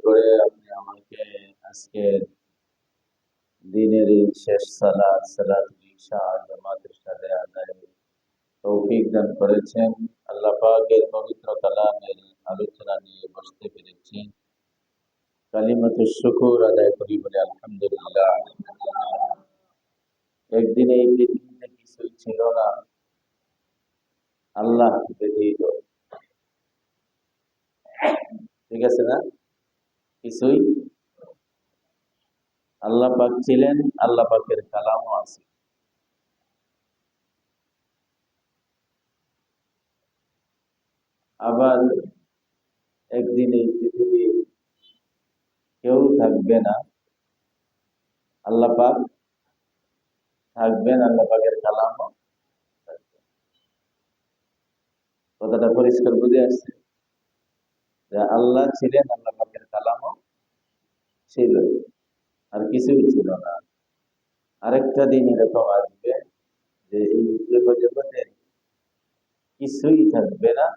করে আপনি আমাকে আজকে দিনের এই শেষ সালাতুল ইশা জামাতের সাথে আদায় তৌফিক দান করেছেন। আল্লাহ পাকের পবিত্র কালামের আলোচনা নিয়ে বসতে পেরেছি। কালিমাতুশ শুকর আদায় করি বলে আলহামদুলিল্লাহ। একদিন এই পৃথিবীতে কিছুই ছিল না, আল্লাহ ব্যতীত। ঠিক আছে না? কিছুই, আল্লাহ পাক ছিলেন, আল্লাহ পাকের কালামও আছে। আবার একদিন এই পৃথিবী কেউ থাকবে না, আল্লাহ পাক থাকবেন, আল্লাহ পাকের কালামও থাকবে। কথাটা পরিষ্কার বুঝে আসছে যে আল্লাহ ছিলেন, আল্লাহ পাকের কালামও ছিল, আর কিছুই ছিল না। আরেকটা দিন এরকম আসবে যে এই জগতে কিছুই থাকবে না,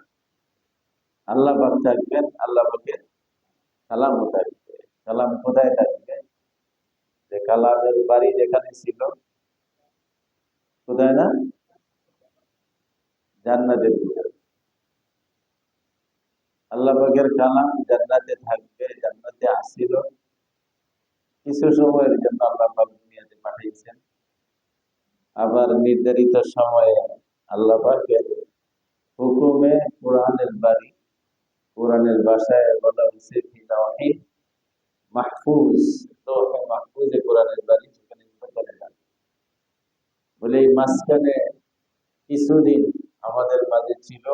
আল্লাহ পাক থাকবেন, আল্লাহ পাকের কালামও থাকবে। কালাম কোথায় থাকবে? যে কালামের বাড়ি যেখানে ছিল, কোথায় না? জান্নাতের ভিতরে। আল্লাহ পাকের কালাম জান্নাতে থাকবে, জান্নাতে আসিল, কিছু সময়ের জন্য আল্লাহ পাক দুনিয়াতে পাঠিয়েছেন। আবার নির্ধারিত সময়ে আল্লাহ পাকের হুকুমে কোরআনের বাড়ি, কোরআনের ভাষায় বলা হয়েছে ফি মাহফুজ, লৌহে মাহফুজে কোরআনের বাড়ি, সেখানে চলে যাবে বলে। এই মাঝখানে কিছুদিন আমাদের মাঝে ছিল,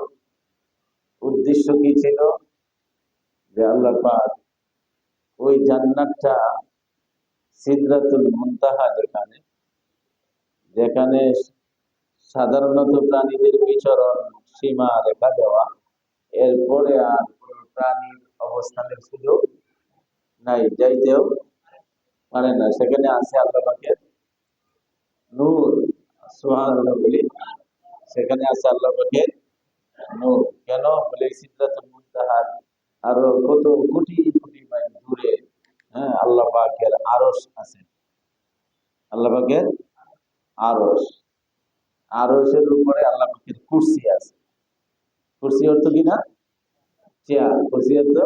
উদ্দেশ্য কি ছিল? যে আল্লাহ পাক ওই জান্নাতটা সিদরাতুল মুনতাহা, যেখানে যেখানে সাধারণত প্রাণীদের বিচরণ সীমা রেখা দেওয়া, এরপরে আর কোন প্রাণীর অবস্থানের সুযোগ নাই, যাইতেও পারে না। সেখানে আছে আল্লাহ পাকের নূর, সুবহানাল্লাহ বলি। সেখানে আছে আল্লাহ পাকের নূর। কেন বলে? সিদরাতুল মুনতাহার আরো কত কোটি কোটি মাইল দূরে, হ্যাঁ, আল্লাহ পাকের আরশ আছে। আল্লাহ পাকের আরশ, আরশের উপরে আল্লাহ পাকের কুরসি আছে। কুরসি অর্থ কিনা? চেয়ার। কুরসি অর্থ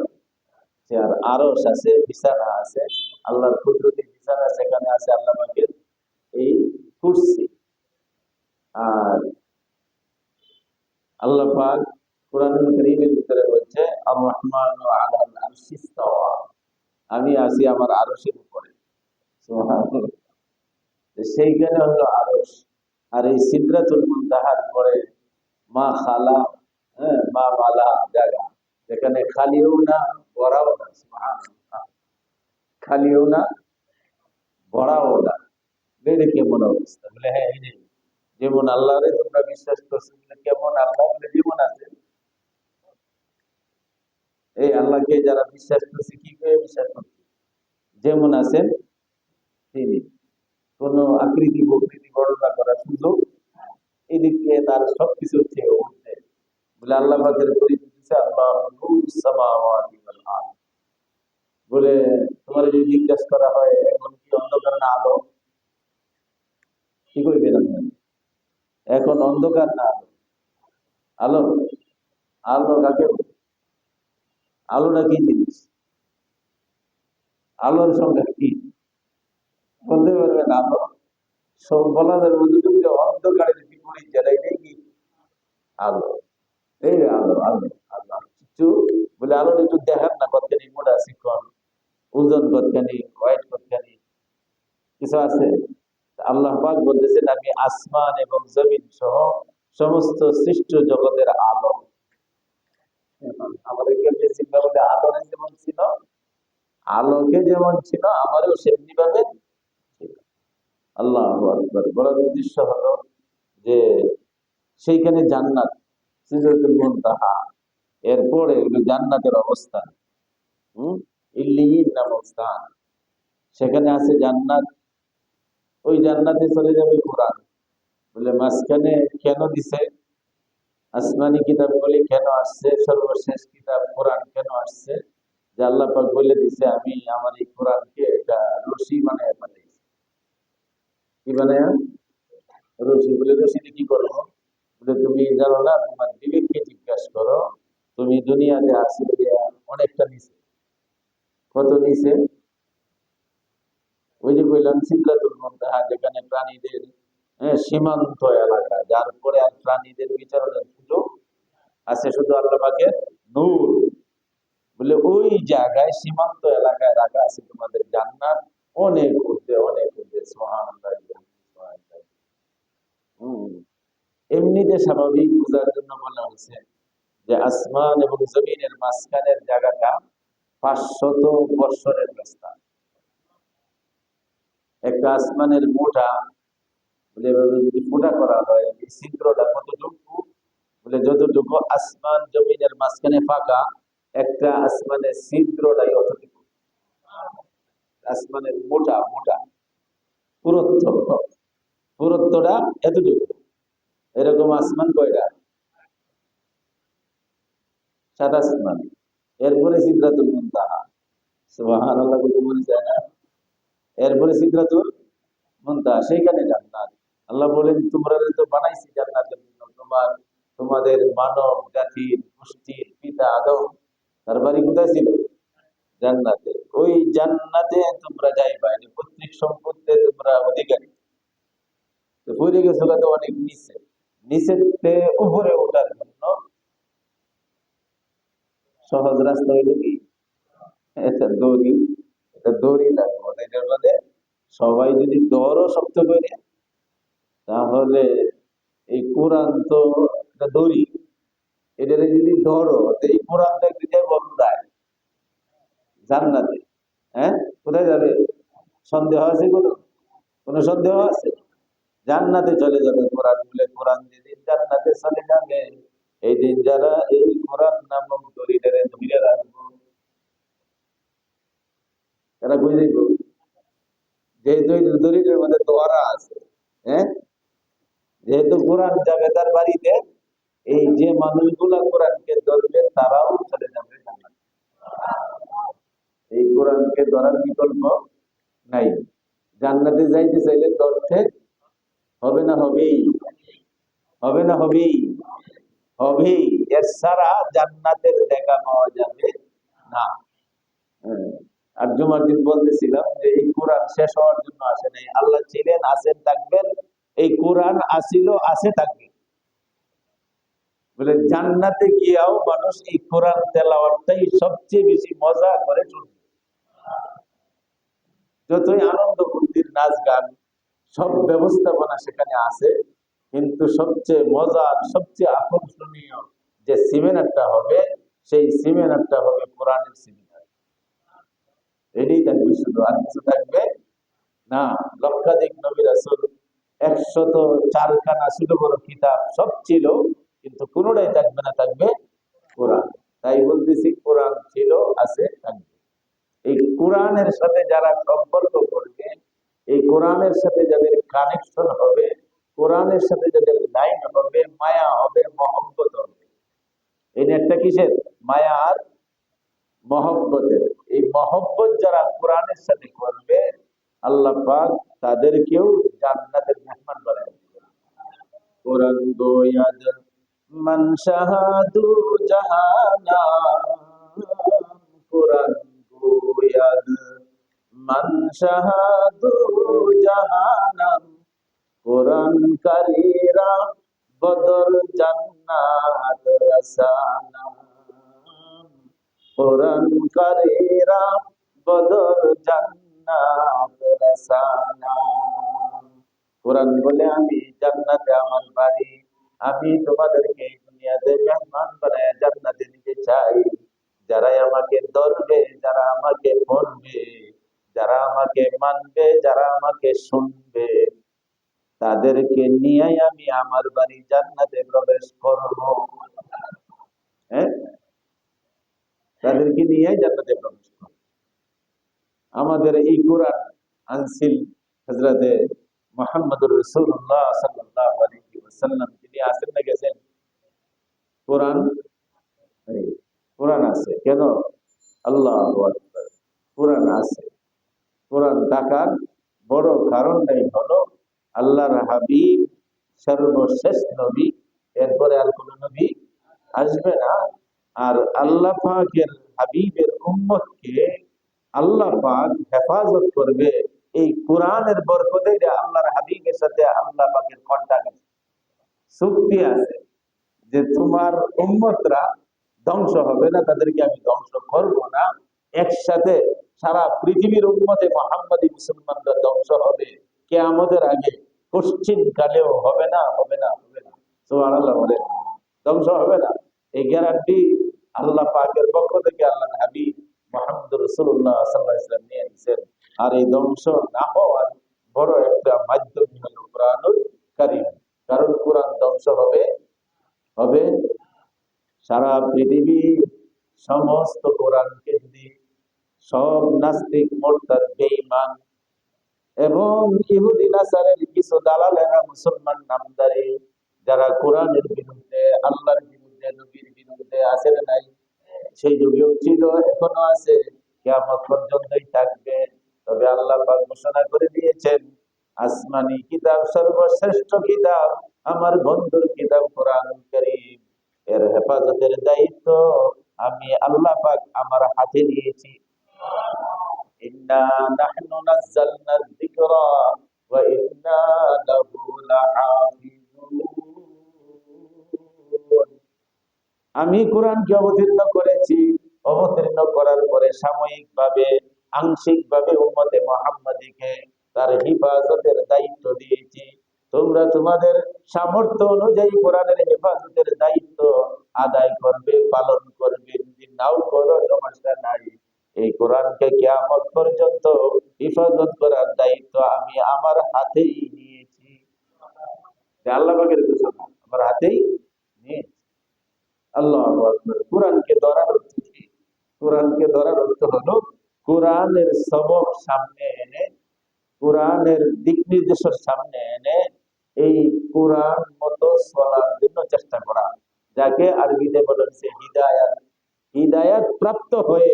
চেয়ার। আরশ আছে, বিছানা আছে, আল্লাহর কুদরতি বিছানা, সেখানে আছে আল্লাহ পাকের এই কুরসি। আর আল্লাহ পাক কোরআনুল কারীমের ভিতরে বলছে আর রহমানু আলাল আরশি ইস্তাওয়া, আমি আছি আমার আরশের উপরে। সুবহানাল্লাহ। সেইখানে হলো আরশ। আর এই সিদরাতুল মুনতাহার পরে মা খালা, হ্যাঁ, মা মালা জায়গা, যেখানে খালিও না ভরাও না। সুবহানাল্লাহ। খালিও না ভরাও না। বেড়ে কেমন অবস্থা? বলে হ্যাঁ, এই যে যেমন আল্লাহরে তোমরা বিশ্বাস করছো, কেমন আল্লাহ বলে যেমন আছে, এই আল্লাহকে যারা বিশ্বাস করছে কি করে বিশ্বাস করছে? যেমন আছেন তিনি, কোন আকৃতি প্রকৃতি গণনা করার সুযোগ এদিক দিয়ে তার সবকিছু চেয়ে উঠছে। বলে আল্লাহ পাকের পরিচয় দিচ্ছে আল্লাহ নূরুস সামাওয়াতি ওয়াল আরদ। বলে তোমার যদি জিজ্ঞাসা করা হয় এখন কি অন্ধকার না আলো, কি করবে না? এখন অন্ধকার না আলো? আলো, আলো কাকে বলে? আলোটা কি জিনিস? আলোর সংখ্যা কি বলতে পারবেন? আলো সব বলা যাবে, অন্ধকারের বিপরীত যেটাই কি আলো। এই আলো, আলো, আলো কিছু বলে আলোর একটু দেখার না কতখানি মোটা চিকন, ওজন কতখানি, ওয়েট কতখানি, কিছু আছে? আল্লাহ পাক বলতেছেন আমি আসমান এবং জমিন সহ সমস্ত সৃষ্ট জগতের আলো। আমাদের কেমনি চিন্তা বলে আলোরে যেমন ছিল, আলোকে যেমন ছিল আমারও সেমনি ভাবে ছিল। আল্লাহু আকবার। বলার উদ্দেশ্য হলো যে সেইখানে জান্নাত, সিদরাতুল মুনতাহা, এরপরে জান্নাতের অবস্থান, ইল্লিয়িন নামক স্থান, সেখানে আছে জান্নাত। ওই জান্নাতে চলে যাবে কোরআন। বলে মাঝখানে কেন দিছে? আসমানি কিতাবগুলি কেন আসছে? সর্বশেষ কিতাব কোরআন কেন আসছে? যে আল্লাহ পাক বলে দিছে আমি আমার এই কোরআনকে একটা রশি বানায় পাঠাইছি। কি বানায়? রশি। বলে রশি দিয়ে কি করবো? বলে তুমি জানো না, তোমার বিবেককে জিজ্ঞাসা করো, তুমি দুনিয়াতে আসলে অনেকটা নিচে। কত নিচে? ওই যে বললাম সিদরাতুল মুনতাহা, যেখানে প্রাণীদের সীমান্ত এলাকা, যার পরে আর প্রাণীদের বিচারণের সুযোগ আছে শুধু আল্লাহ পাকের নূর। বলে ওই জায়গায় সীমান্ত এলাকায় রাখা আছে তোমাদের জান্নাত, অনেক ঊর্ধ্বে, অনেক ঊর্ধ্বে। সুবহানাল্লাহ। হম এমনিতে স্বাভাবিক বোঝার জন্য বলা হয়েছে যে আসমান এবং জমিনের মাঝখানের জায়গাটা 500 বৎসরের রাস্তা। একটা আসমানের মোটা বলে এভাবে যদি ফোঁটা করা হয়, এই ছিদ্রটা কতটুকু? বলে যতটুকু আসমান জমিনের মাঝখানে ফাঁকা, একটা আসমানের ছিদ্রটাই অতটুকু। আসমানের মোটা মোটা পুরুত্ব, পুরুত্বটা এতটুকু। এরকম আসমান কয়টা? 7 আসমান। এরপরে সিদরাতুল মুনতাহা। সুবহানাল্লাহ, বলতে মনে যায় না? এরপরে সিদরাতুল মুনতাহা, সেইখানে জান্নাত। আল্লাহ বলেন তোমরা তো বানাইছি জান্নাতের জন্য, তোমাদের মানব জাতির গোষ্ঠীর পিতা আদম, তার বাড়ি কোথায় ছিল? জান্নাতে। ওই জান্নাতে তোমরা যাইবা, পৈতৃক সম্পত্তি তোমরা অধিকারী। তো পড়ে গেছো তো অনেক নিচে, নিচেতে উপরে ওঠার জন্য সহজ রাস্তা হইল কি? এটা দড়ি। এটা দড়ি লাগবে এটার মধ্যে। সবাই যদি দরও শক্ত করে, তাহলে এই কোরআন তো একটা দড়ি, এটা যদি ধরো, এই কোরআনটা দিতে বন্ধায় জান্নাতে। হ্যাঁ, কোথায় যাবে? সন্দেহ আছে কোনো? কোনো সন্দেহ আছে? জান্নাতে চলে যাবে কোরআন। বলে কোরআন যেদিন জান্নাতে চলে যাবে, এই দিন যারা এই কোরআন নামক দড়িটারে ধরে রাখবো, তারা বুঝে দেখবো যেহেতু এই দড়িটার মধ্যে দোয়ারা আছে। হ্যাঁ, যেহেতু কোরআন যাবে তার বাড়িতে, এই যে মানুষগুলা কোরআনকে ধরবে তারাও চলে যাবে জান্নাতে। এই কোরআনকে ধরার বিকল্প নাই। জান্নাতে যাইতে চাইলে ধরতে হবে না? হবেই। হবে না? হবেই। হবেই। এর ছাড়া জান্নাতের দেখা পাওয়া যাবে না। হ্যাঁ। আর জুমার দিন বলতেছিলাম যে এই কোরআন শেষ হওয়ার জন্য আসে নাই। আল্লাহ ছিলেন, আছেন, থাকবেন। এই কোরআন আসিল, আছে, থাকবে। বলে জান্নাতে গিয়াও মানুষ এই কোরআন তেলাওয়াতটাই সবচেয়ে বেশি মজা করে শুনবে। যতই আনন্দ ফুর্তির নাচ গান, সব ব্যবস্থাপনা সেখানে আছে, কিন্তু সবচেয়ে মজার, সবচেয়ে আকর্ষণীয় যে সেমিনারটা হবে, সেই সেমিনারটা হবে কোরআনের সেমিনার। এটাই থাকবে, শুধু আর কিছু থাকবে না। লক্ষাধিক নবী রাসূল, 104খানা ছোট বড় কিতাব সব ছিল, কিন্তু কোনোটাই থাকবে না, থাকবে কোরআন। তাই বলতেছি কোরআন ছিল, আছে, থাকবে। এই কোরআনের সাথে যারা সম্পর্ক করবে, এই কোরআনের সাথে যাদের কানেকশন হবে, কোরআনের সাথে যাদের লাইন হবে, মায়া হবে, মহব্বত হবে। এই নেটটা কিসের? মায়া আর মহব্বতের। এই মহব্বত যারা কোরআনের সাথে করবে, আল্লাহ পাক তাদেরকেও জান্নাতের মেহমান বানায় দিবেন। কোরআন গোয়াদ মান শাহাদু জাহানা, কোরআন গোয়াদ মান শাহাদু জাহানাম, কোরআন কারীরা বদর জান্নাত রাসানা, কোরআন কারীরা বদর জান্নাত রাসানা। কোরআন বলে আমি জান্নাতে আমার বাড়ি, আমি তোমাদেরকে এই দুনিয়াতে মেহমান বানায় জান্নাতে নিতে চাই। যারাই আমাকে ধরবে, যারা আমাকে পড়বে, যারা আমাকে মানবে, যারা আমাকে শুনবে, তাদেরকে নিয়ে আমি আমার বাড়ি জান্নাতে প্রবেশ করব। হ্যাঁ, তাদেরকে নিয়ে জান্নাতে প্রবেশ করব। আমাদের এই কোরআন আনছিল হযরতে মুহাম্মদুর রাসূলুল্লাহ সাল্লাল্লাহু আলাইহি ওয়াসাল্লাম। তিনি আসেন না গেছেন? কোরআন, কোরআন আছে কেন? আল্লাহু আকবার। কোরআন আছে, কোরআন থাকার বড় কারণটাই হলো আল্লাহর হাবিব সর্বশেষ নবী, এরপরে আর কোন নবী আসবে না। আর আল্লাহ পাকের হাবিবের উম্মতকে আল্লাহ পাক হেফাজত করবে এই কোরআনের বরকতে। যে আল্লাহর হাবিবের সাথে আল্লাহ পাকের কন্টাক্ট আছে, চুক্তি আছে, যে তোমার উম্মতরা ধ্বংস হবে না, তাদেরকে আমি ধ্বংস করব না। একসাথে সারা পৃথিবীর উম্মতে মোহাম্মদী মুসলমানরা ধ্বংস হবে কিয়ামতের আগে, পশ্চিম কালেও হবে না, হবে না, হবে না। সুবহানাল্লাহ বলেন, ধ্বংস হবে না। এই গ্যারান্টি আল্লাহ পাকের পক্ষ থেকে আল্লাহ হাবিব মুহাম্মদ রাসূলুল্লাহ সাল্লাল্লাহু আলাইহি ওয়াসাল্লাম নিয়ে নিয়েছেন। আর এই ধ্বংস না হওয়ার বড় একটা মাধ্যম হলো কোরআনুল কারীম। কারণ কোরআন ধ্বংস হবে, হবে সারা পৃথিবী সমস্ত কোরআন কেন্দ্রিক সব নাস্তিক, মুরতাদ, বেঈমান এবং ইহুদি নাসারের কিছু দালালেরা মুসলমান নামদারি, যারা কোরআনের বিরুদ্ধে, আল্লাহর বিরুদ্ধে, নবীর বিরুদ্ধে আছে না নাই? সেই যুগেও ছিল, এখনো আছে, কিয়ামত পর্যন্তই থাকবে। তবে আল্লাহ পাক ঘোষণা করে দিয়েছেন, আসমানি কিতাব, সর্বশ্রেষ্ঠ কিতাব আমার বন্ধুর কিতাব কোরআনুল কারীম, এর হেফাজতের দায়িত্ব আমি আল্লাহ পাক আমার হাতে নিয়েছি। ইন্না নাহনু নাযালনা যিকরা ওয়া ইন্না লাহু লাহাফিজুন। আমি কোরআনকে অবতীর্ণ করেছি, অবতীর্ণ করার পরে সাময়িকভাবে, আংশিকভাবে উম্মতে মুহাম্মাদীকে তার হিফাজতের দায়িত্ব দিয়েছি। তোমরা তোমাদের সামর্থ্য অনুযায়ী কোরআনের হেফাজতের দায়িত্ব আদায় করবে, পালন করবে। যদি নাও করো সমস্যা নাই, এই কোরআনকে কিয়ামত পর্যন্ত হিফাজত করার দায়িত্ব আমি আমার হাতেই নিয়েছি। আল্লাহ পাকের ঘোষণা, আমার হাতেই নিয়েছি। আল্লাহু আকবার। কোরআনকে ধরার অর্থ কি? কোরআনকে ধরার অর্থ হলো কোরআনের সবক সামনে এনে, কোরআনের দিক নির্দেশের সামনে এনে এই কোরআন মতো চলার জন্য চেষ্টা করা, যাকে আরবিতে বলা হচ্ছে হিদায়াত। হিদায়াত প্রাপ্ত হয়ে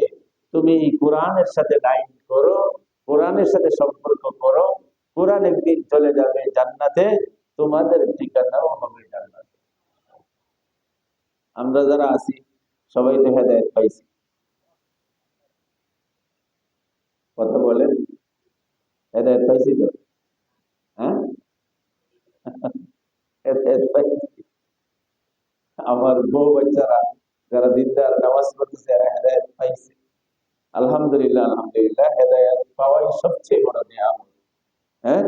তুমি এই কোরআনের সাথে লাইন করো, কোরআনের সাথে সম্পর্ক করো, কোরআন একদিন চলে যাবে জান্নাতে, তোমাদের ঠিকানাও হবে জান্নাতে। আমরা যারা আছি সবাই তো হেদায়েত পাইছি, কথা বলেন, হেদায়েত পাইছি তো? হ্যাঁ, হেদায়েত পাইছি। আমার বউ বাচ্চারা যারা দিনদার নামাজ পড়তেছে এরা হেদায়েত পাইছে, আলহামদুলিল্লাহ, আলহামদুলিল্লাহ। হেদায়েত পাওয়াই সবচেয়ে বড় নিয়ামত। হ্যাঁ,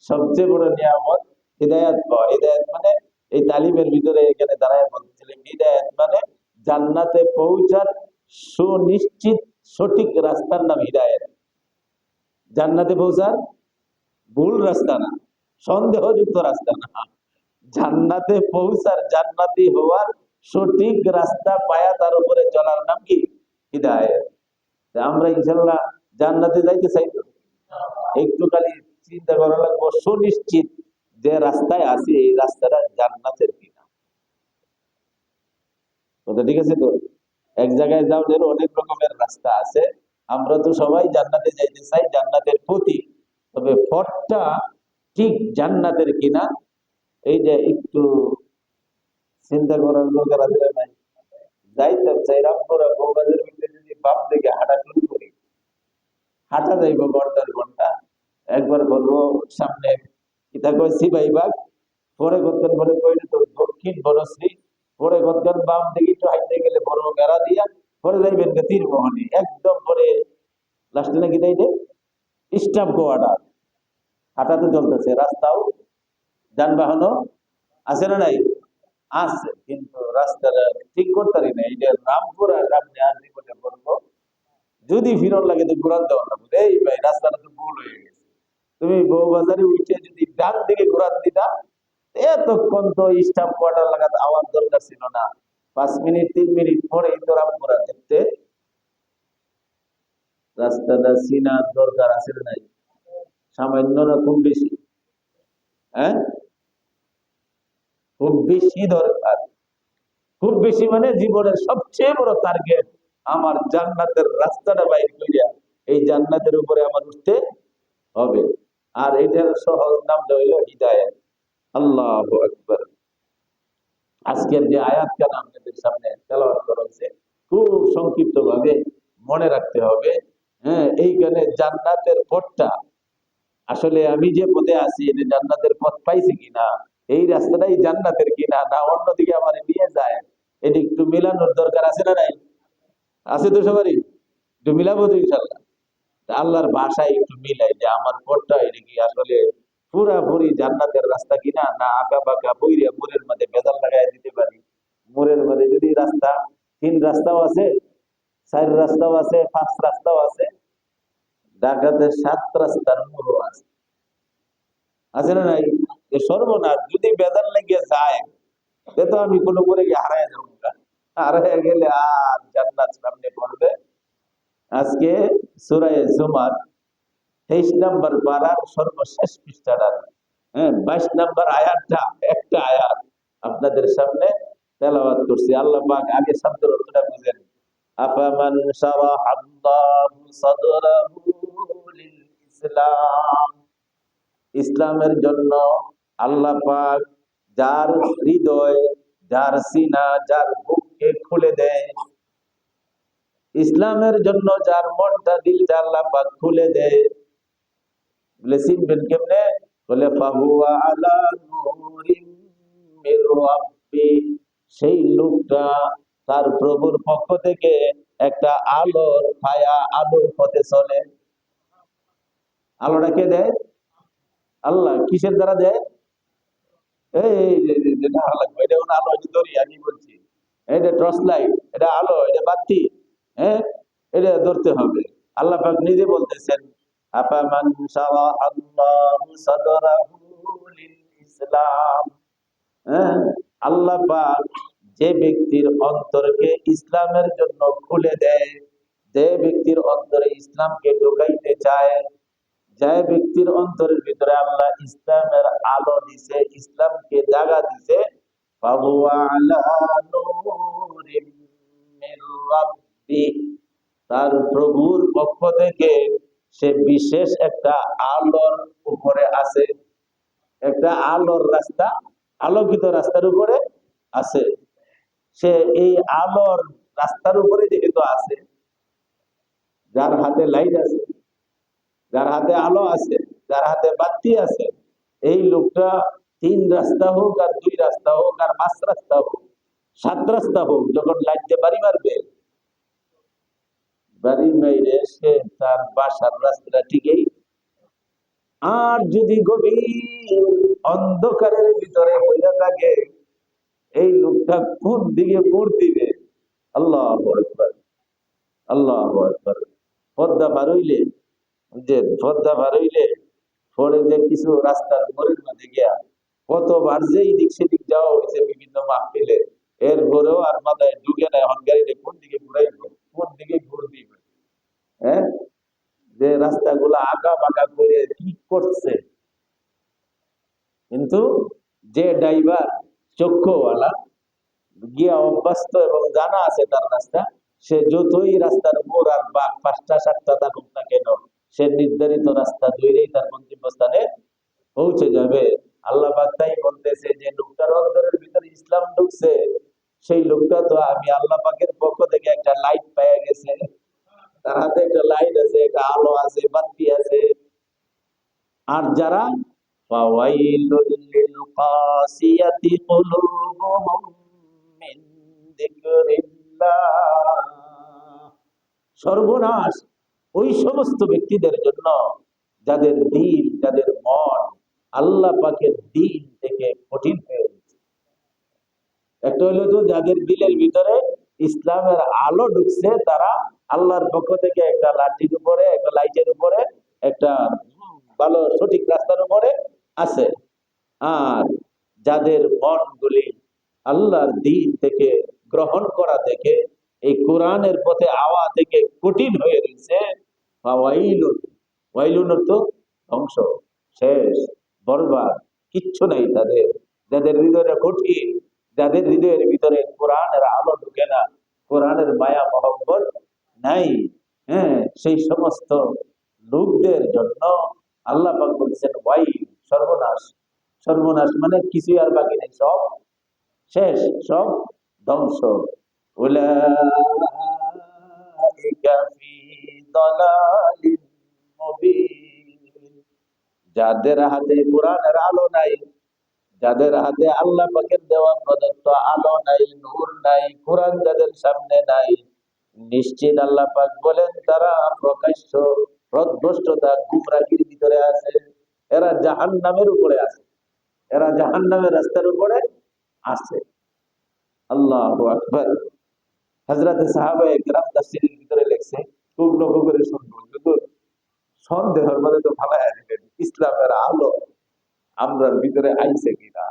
সবচেয়ে বড় নিয়ামত হিদায়াত পাওয়া। হিদায়াত মানে এই তালিমের ভিতরে এখানে দাঁড়ায় বলতেছিলেন, হিদায়াত মানে জান্নাতে পৌঁছার সুনিশ্চিত সঠিক রাস্তার নাম হিদায়াত। জান্নাতে পৌঁছার ভুল রাস্তা না, সন্দেহযুক্ত রাস্তা না, জান্নাতে পৌঁছার, জান্নাতি হওয়ার সঠিক রাস্তা পায়া তার উপরে চলার নাম কি? হিদায়াত। আমরা ইনশাল্লাহ জান্নাতে যাইতে চাই তো, একটু খালি চিন্তা করা লাগবে সুনিশ্চিত যে রাস্তায় আছি এই রাস্তাটা জান্নাতের কিনা। কথা ঠিক আছে তো? এক জায়গায় যাও, অনেক রকমের রাস্তা আছে। আমরা তো সবাই জান্নাতে যাইতে চাই, জান্নাতের প্রতি। তবে পথটা ঠিক জান্নাতের কিনা, এই যে একটু চিন্তা করার দরকার আছে না নাই? যাইতাম চাই রামপুরা বৌবাজারের ভিতরে, যদি বাম দিকে হাঁটা শুরু করি, হাঁটা যাইব ঘন্টার ঘন্টা। একবার বলবো সামনে এটা কয় সিপাহীবাগ, পরে গতকাল বলে কইলে তো দক্ষিণ বনশ্রী, পরে গতকাল বাম দিকে একটু হাইতে গেলে বড় বেড়া দিয়া, পরে যাইবেন তীরমোহনী, একদম পরে লাস্টে নাকি তাইলে স্টাফ গোয়াটা। হাঁটা তো চলতেছে, রাস্তাও যানবাহনও আছে না নাই? আছে, কিন্তু রাস্তাটা ঠিক করতে পারি না। এই যে রামপুরা সামনে আসি বলে বলবো, যদি ফিরন লাগে তো ঘুরান দেওয়া লাগবে। এই ভাই রাস্তাটা তো ভুল হয়ে গেছে, তুমি বউবাজারে উঠে যদি ডান দিকে ঘুরান দিতা, এতক্ষণ তো স্টাফ কোয়ার্টার লাগাতে আওয়াজ দরকার ছিল না। 5 মিনিট 3 মিনিট পরে তো রামপুরা দেখতে রাস্তাটা চিনার দরকার আছে না নাই? সামান্য না খুব বেশি? হ্যাঁ, খুব বেশি দরকার। খুব বেশি মানে জীবনের সবচেয়ে বড় টার্গেট আমার জান্নাতের রাস্তাটা বাইর করিয়া এই জান্নাতের উপরে আমার উঠতে হবে। আর এটার সহজ নামটা হইল হিদায়াত। আল্লাহু আকবার। আজকের যে আয়াত কেন আপনাদের সামনে তেলাওয়াত করা হয়েছে, খুব সংক্ষিপ্ত ভাবে মনে রাখতে হবে। হ্যাঁ, এইখানে জান্নাতের পথটা, আসলে আমি যে পথে আছি এটা জান্নাতের পথ পাইছি কিনা, এই রাস্তাটাই জান্নাতের কিনা, না অন্যদিকে আমার নিয়ে যায়, এটা একটু মিলানোর দরকার আছে না নাই? আছে তো সবারই? একটু মিলাবো তো ইনশাল্লাহ। আল্লাহর ভাষায় একটু মিলাই যে আমার পথটা এটা কি আসলে পুরাপুরি জান্নাতের রাস্তা কিনা, না আঁকা বাঁকা বইরে মোড়ের মধ্যে বেদাল লাগাই দিতে পারি। মোড়ের মধ্যে যদি রাস্তা, 3 রাস্তাও আছে, 4 রাস্তাও আছে, 5 রাস্তাও আছে, ঢাকাতে 7 রাস্তার মোড়ও আছে, আছে না নাই? এ সর্বনাশ, যদি বেদাল লেগে যায় তো আমি কোনো করে গিয়ে হারাই যাবো না। হারাই গেলে আর জান্নাত সামনে পড়বে। আজকে সূরা জুমার 23 নম্বর পারার সর্বশেষ পৃষ্ঠাটার 22 নম্বর আয়াতটা, একটা আয়াত আপনাদের সামনে তেলাওয়াত করছি। আল্লাহ পাক আগে শব্দের অর্থটা বুঝেন। আফামান শারাহাল্লাহু সাদরাহু লিল ইসলাম, ইসলামের জন্য আল্লাহ পাক যার হৃদয়, যার সিনা, যার বুককে খুলে দেয়, ইসলামের জন্য যার মনটা, দিলটা আল্লাহ পাক খুলে দেয়, বলে চিনবেন কেমনে? বলে ফাহুয়া আলা নূরিম মির রাব্বি, সেই লোকটা তার প্রভুর পক্ষ থেকে একটা আলোর ছায়া, আলোর পথে চলে। আলোটা কে দেয়? আল্লাহ। কিসের দ্বারা দেয়? এটা লাগবে, এটা কোনো আলো ধরি আমি বলছি, এটা টর্চ লাইট, এটা আলো, এটা বাতি। হ্যাঁ, এটা ধরতে হবে। আল্লাহ পাক নিজে বলতেছেন আফামান শারাহাল্লাহু সাদরাহু লিল ইসলাম। হ্যাঁ, আল্লাহ পাক যে ব্যক্তির অন্তরকে ইসলামের জন্য খুলে দেয়, যে ব্যক্তির অন্তরে ইসলামকে ঢুকাইতে চায়, যে ব্যক্তির অন্তরের ভিতরে আল্লাহ ইসলামের আলো দিছে, ইসলামকে জাগা দিছে, ফাহুয়া আলা নূরিম মির রাব্বি, তার প্রভুর পক্ষ থেকে সে বিশেষ একটা আলোর উপরে আছে, একটা আলোর রাস্তা, আলোকিত রাস্তার উপরে আছে। সে এই আলোর রাস্তার উপরে যেহেতু আছে, যার হাতে লাইট আছে, যার হাতে আলো আছে, যার হাতে বাতি আছে, এই লোকটা 3 রাস্তা হোক আর 2 রাস্তা হোক আর 5 রাস্তা হোক, 7 রাস্তা হোক, যখন লাইট দিয়ে বাড়ি মারবে, বাড়ি মেরে সে তার বাসার রাস্তাটা ঠিকই। আর যদি গভীর অন্ধকারের ভিতরে হইয়া থাকে, এই লোকটা কোন দিকে মোড় দিবে? আল্লাহু আকবার, আল্লাহু আকবার। পর্দা পার হইলে, যে পর্দা পার হইলে পরে যে কিছু রাস্তার মোড়ের মধ্যে গিয়া কতবার যে এদিক সেদিক যাওয়া হয়েছে বিভিন্ন মাহফিলে, এরপরেও আর মাথায় ঢুকে না এখন গাড়িটা কোন দিকে ঘুরাইব, কোন দিকে ঘুর দিবে। হ্যাঁ, যে রাস্তাগুলো আঁকা বাঁকা করে ঠিক করছে, কিন্তু যে ড্রাইভার চক্ষুওয়ালা, গিয়া অভ্যস্ত এবং জানা আছে তার রাস্তা, সে যতই রাস্তার মোড় আর বাঘ 5টা 7টা থাকুক না কেন, সে নির্ধারিত রাস্তা ধরেই তার গন্তব্যস্থানে পৌঁছে যাবে। আল্লাহ পাক তাই বলতেছে যে লোকটার অন্তরের ভিতরে ইসলাম ঢুকছে, সেই লোকটা তো আমি আল্লাহ পাকের পক্ষ থেকে একটা লাইট পেয়ে গেছে, তার হাতে একটা লাইট আছে, একটা আলো আছে, বাতি আছে। আর যারা ফাওয়াইলুল লিল কাসিয়াতি কুলুবুহুম মিন যিকরিল্লাহ, সর্বনাশ ওই সমস্ত ব্যক্তিদের জন্য যাদের দিল, যাদের মন আল্লাহ পাকের দিন থেকে কঠিন হয়ে গেছে। একটা হলো তো যাদের দিলের ভিতরে ইসলামের আলো ঢুকছে, তারা আল্লাহর পক্ষ থেকে একটা লাঠির উপরে, একটা লাইটের উপরে, একটা ভালো সঠিক রাস্তার উপরে আছে। আর যাদের মনগুলি আল্লাহর দিন থেকে গ্রহণ করা থেকে, এই কোরআনের পথে আওয়া থেকে কঠিন হয়ে রয়েছে, ওয়াইলুন, ওয়াইলুন অর্থ ধ্বংস, শেষ, বরবাদ, কিচ্ছু নাই তাদের। যাদের হৃদয়টা কঠিন, যাদের হৃদয়ের ভিতরে কোরআনের আলো ঢুকে না, কোরআনের মায়া মহব্বত নাই, হ্যাঁ, সেই সমস্ত লোকদের জন্য আল্লাহ পাক বলছেন ওয়াই, সর্বনাশ। সর্বনাশ মানে কিছুই আর বাকি নেই, সব শেষ, সব ধ্বংস। উলাইকা ফি দালালিন মুবিন। যাদের হাতে কোরআনের আলো নাই, যাদের হাতে আল্লাহ পাকের দেওয়া প্রদত্ত আলো নাই, নূর নাই, কোরআন যাদের সামনে নাই, নিশ্চিত আল্লাহ পাক বলেন তারা প্রকাশ্য পথভ্রষ্টতা গুমরাহির ভিতরে আছে। এরা জাহান্নামের উপরে আছে, এরা জাহান্নামের রাস্তার উপরে আছে। আল্লাহু আকবার। হযরত সাহাবায়ে কেরাম তাফসীরের ভিতরে লেখছে, খুব লক্ষ্য করে শুনবো, কিন্তু সন্দেহের মধ্যে তো ফালায়া দিলেন, ইসলামের আলো আমরার ভিতরে আইছে কিনা।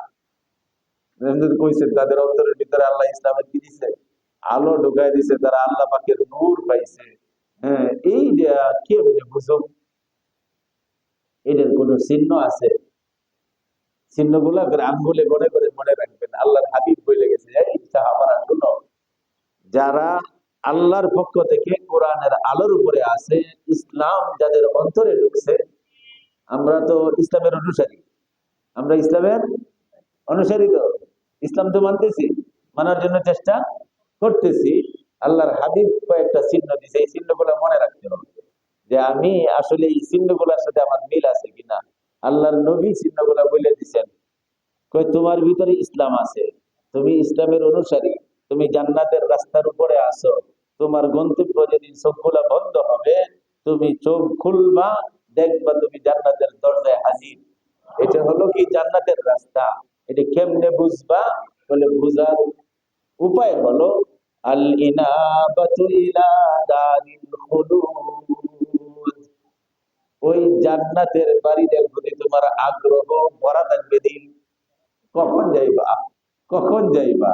কইছেন তাদের অন্তরের ভিতরে আল্লাহ ইসলামের কি দিছে, আলো ঢুকাই দিছে, তারা আল্লাহ পাকের নূর পাইছে। হ্যাঁ, এইটা কেমনে বুঝব? এটার কোন চিহ্ন আছে? চিহ্নগুলা আঙ্গুলে মনে করে মনে রাখবেন। আল্লাহর হাবিব বলে গেছে, এই সাহাবারা শুনো, যারা আল্লাহর পক্ষ থেকে কোরআনের আলোর উপরে আছে, ইসলাম যাদের অন্তরে ঢুকছে, আমরা তো ইসলামের অনুসারী, আমরা ইসলামের অনুসারী, তো ইসলাম তো মানতেছি, মানার জন্য চেষ্টা করতেছি। আল্লাহর হাবিব কয়েকটা চিহ্ন দিছে, এই চিহ্নগুলো মনে রাখতে হবে যে আমি আসলে এই চিহ্নগুলোর সাথে আমার মিল আছে কিনা। আল্লাহর নবী চিহ্নগুলো বলে দিচ্ছেন, কই তোমার ভিতরে ইসলাম আছে, তুমি ইসলামের অনুসারী, তুমি জান্নাতের রাস্তার উপরে আসো, তোমার গন্তব্য যেদিন চোখগুলা বন্ধ হবে, তুমি চোখ খুলবা, দেখবা তুমি জান্নাতের দরজায় হাজির। এটা হলো কি জান্নাতের রাস্তা। এটা কেমনে বুঝবা? বলে বুঝার উপায় হলো আল ইনাবাতু ইলা দারিল খুলুদ। ওই জান্নাতের বাড়ির প্রতি তোমার আগ্রহ ভরা থাকবে দিল। কখন যাইবা, কখন যাইবা?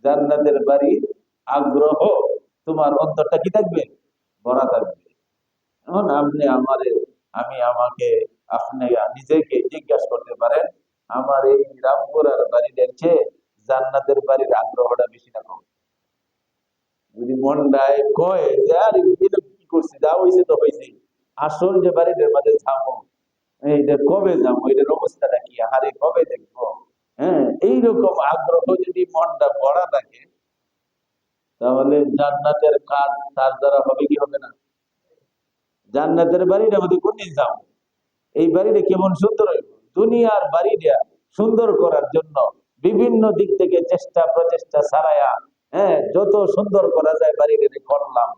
জান্নাতের বাড়ির আগ্রহ তোমার অন্তরটা কি থাকবে, ভরা থাকবে। এখন আপনি আমারে, আমি আমাকে, আপনি নিজেকে জিজ্ঞাসা করতে পারেন, আমার এই রামপুরার বাড়ির চেয়ে জান্নাতের বাড়ির আগ্রহটা বেশি না কম? যদি মনটায় কয় যে আর এটা কি করছি, যা হয়েছে তো হয়েছে, আসল যে বাড়িটার মাঝে থামো, এইটা কবে যাবো, এটার অবস্থাটা কি, হারে কবে দেখবো, হ্যাঁ, এইরকম আগ্রহ যদি মনটা ভরা থাকে, তাহলে জান্নাতের কাজ তার দ্বারা হবে কি হবে না? জান্নাতের বাড়িটা মধ্যে কোনদিন যাবো, এই বাড়িটা কেমন সুন্দর হইব, দুনিয়ার বাড়িটা সুন্দর করার জন্য বিভিন্ন দিক থেকে চেষ্টা প্রচেষ্টা ছাড়ায়া, হ্যাঁ, যত সুন্দর করা যায় বাড়িটা করলাম।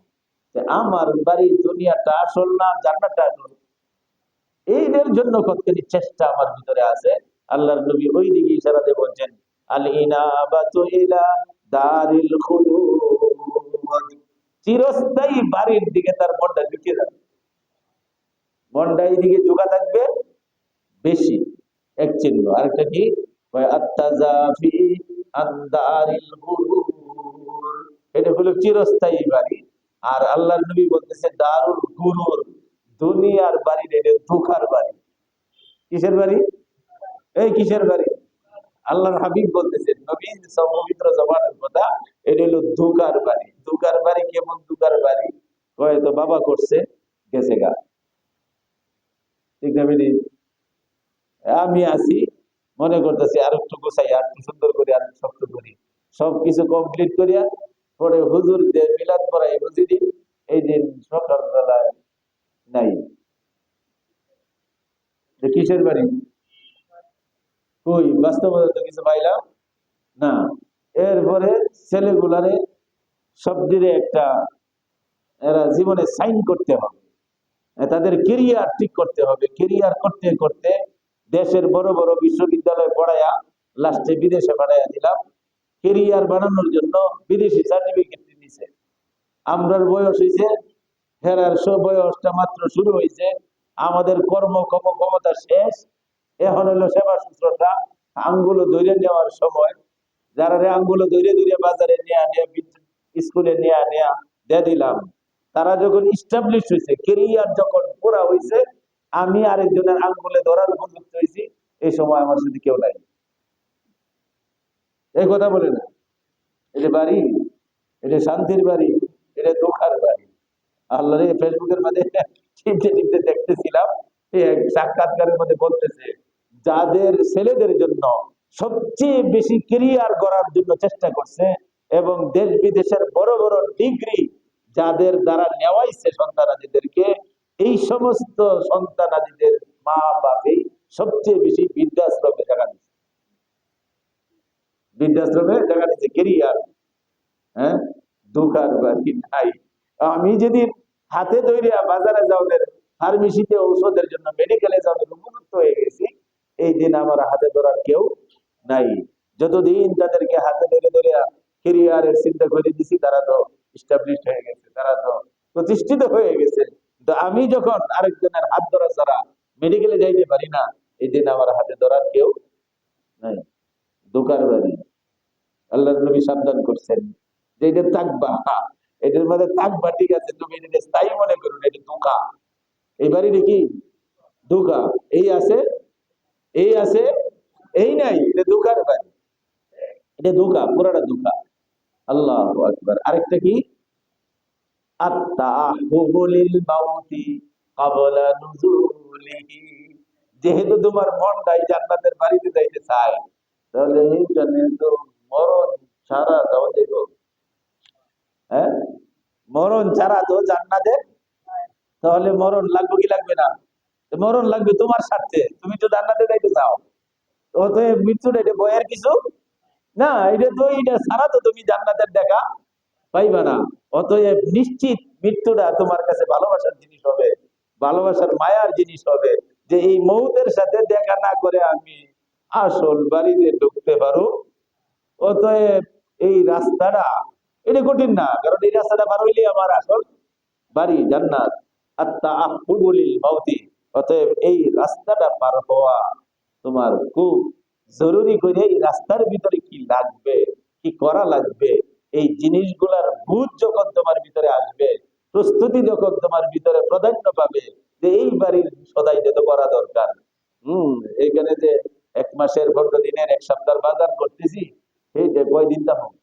আমার বাড়ির দুনিয়াটা আসল না জান্নাতটা আসল, এইটার জন্য কতখানি চেষ্টা আমার ভিতরে আছে। আল্লাহর নবী ওই দিকে ইশারা দিয়ে বলছেন, আল ইনাবাতু ইলা দারিল খুলুদ। চিরস্থায়ী বাড়ির দিকে তার মনটা ঝুঁকে যাবে, মনটা এই দিকে ঝুঁকা থাকবে বেশি। এক চিহ্ন। আরেকটা কি? আত্তাজাফি আন দারিল গুরুর। এটা হলো চিরস্থায়ী বাড়ি। আর আল্লাহর নবী বলতেছে দারুল গুরুর, দুনিয়ার বাড়ি, এটা ধোঁকার বাড়ি। কিসের বাড়ি? এই কিসের বাড়ি? আল্লাহর হাবিব বলতেছেন, নবী পবিত্র জবানের কথা, এটা হলো ধোঁকার বাড়ি। ধোঁকার বাড়ি কেমন ধোঁকার বাড়ি? কয় তো বাবা করছে, গেছে গা, ঠিক না বেরি? আমি আছি, মনে করতেছি আর একটু গোছাই, আর একটু সুন্দর করি, আর একটু শক্ত করি, সবকিছু কমপ্লিট করিয়া পরে হুজুর যে মিলাদ পড়াই মসজিদে, এই দিন সকালবেলায় নাই। কিসের বাড়ি? কই বাস্তবতা তো কিছু পাইলাম না। এরপরে ছেলেগুলারে সব দিকে একটা, এরা জীবনে সাইন করতে হবে, তাদের কেরিয়ার ঠিক করতে হবে। কেরিয়ার করতে করতে দেশের বড় বড় বিশ্ববিদ্যালয়ে পড়ায়া লাস্টে বিদেশে পাঠাইয়া দিলাম। কেরিয়ার বানানোর জন্য বিদেশি সার্টিফিকেট দিছে। আমরার বয়স হয়েছে, হেরার বয়সটা মাত্র শুরু হয়েছে, আমাদের ক্ষমতা শেষ। এখন হলো সেবা শুশ্রূষা, আঙ্গুলো ধরে নেওয়ার সময়। যারা আঙ্গুলো ধরে ধরে বাজারে নেয়া নেয়া, স্কুলে নেয়া নেয়া দিয়ে দিলাম। তারা যখন ইস্টাবলিশ হয়েছে, কেরিয়ার যখন পুরা হয়েছে, আমি আরেকজনের আঙ্গুলে ধরার উপযুক্ত হয়েছি, এই সময় আমার সাথে কেউ নাই। এই কথা বলে না, এটা বাড়ি, এটা শান্তির বাড়ি, এটা দুঃখার বাড়ি। আল্লাহ ফেসবুকের মধ্যে টিপতে টিপতে দেখতেছিলাম, এক সাক্ষাৎকারের মধ্যে বলতেছে যাদের ছেলেদের জন্য সবচেয়ে বেশি ক্যারিয়ার করার জন্য চেষ্টা করছে এবং দেশ বিদেশের বড় বড় ডিগ্রি যাদের দ্বারা নেওয়াইছে সন্তানাদিদেরকে, এই সমস্ত সন্তানাদিদের মা বাপই সবচেয়ে বেশি বৃদ্ধাশ্রমে জায়গা দিচ্ছে। বৃদ্ধাশ্রমে জায়গা দিচ্ছে ক্যারিয়ার। হ্যাঁ, দোকার বাড়ি নাই। আমি যেদিন হাতে তৈরি বাজারে যাওয়ার, ফার্মেসিতে ঔষধের জন্য, মেডিকেলে যাওয়ার উপযুক্ত হয়ে গেছি, এই দিন আমার হাতে ধরার কেউ নাই। যতদিন তাদেরকে হাতে ধরে ধরে ক্যারিয়ারের চিন্তা করে দিছি, তারা তো স্টাবলিশ হয়ে গেছে, তারা তো প্রতিষ্ঠিত হয়ে গেছে। তো আমি যখন আরেকজনের হাত ধরা ছাড়া মেডিকেলে যাইতে পারি না, এই দিন আমার হাতে ধরার কেউ নাই। দোকার বাড়ি। আল্লাহ নবী সাবধান করছেন যে এটা তাকবা, এটার মধ্যে তাকবা, ঠিক আছে, তুমি এটা স্থায়ী মনে করুন, এটা ধোঁকা। এই বাড়িটা কি ধোঁকা? এই আছে, এই আছে, এই নাই, এটা ধোঁকার বাড়ি, এটা ধোঁকা, পুরাটা ধোঁকা। আল্লাহু আকবার। আরেকটা কি, আত্তাহুবুলিল মাউতি ক্বাবলা নুজুলিহি, যেহেতু তোমার মনটাই জান্নাতের বাড়িতে যাইতে চায়, তাহলে এইখানে তো মরণ ছাড়া যাওয়া যাইব? হ্যাঁ, মরণ ছাড়া তো জান্নাতে, তাহলে মরণ লাগবে কি লাগবে না? মরণ লাগবে তোমার স্বার্থে, তুমি তো জান্নাতে যাইতে চাও। অতএব মৃত্যুটা এটা বয়ের কিছু না, এটা তো এটা ছাড়া তো তুমি জান্নাতের দেখা পাইবা না। অতএব নিশ্চিত মৃত্যুটা তোমার কাছে ভালোবাসার জিনিস হবে, ভালোবাসার মায়ার জিনিস হবে, যে এই মৌতের সাথে দেখা না করে আমি আসল বাড়িতে ঢুকতে পারো। অতএব এই রাস্তাটা এটা কঠিন না, কারণ এই রাস্তাটা পার হইলে আমার আসল বাড়ি জান্নাত। আত্তাহুবুলিল মাউতি, অতএব এই রাস্তাটা পার হওয়া তোমার খুব জরুরি। করে এই রাস্তার ভিতরে কি লাগবে, কি করা লাগবে, এই জিনিসগুলার বুঝ যখন তোমার ভিতরে আসবে, প্রস্তুতি যখন তোমার ভিতরে প্রাধান্য পাবে, যে এই বাড়ির সদাই যেত করা দরকার। এখানে যে 1 মাসের 15 দিনের 1 সপ্তাহ বাজার করতেছি, এই যে কয়দিন তা হোক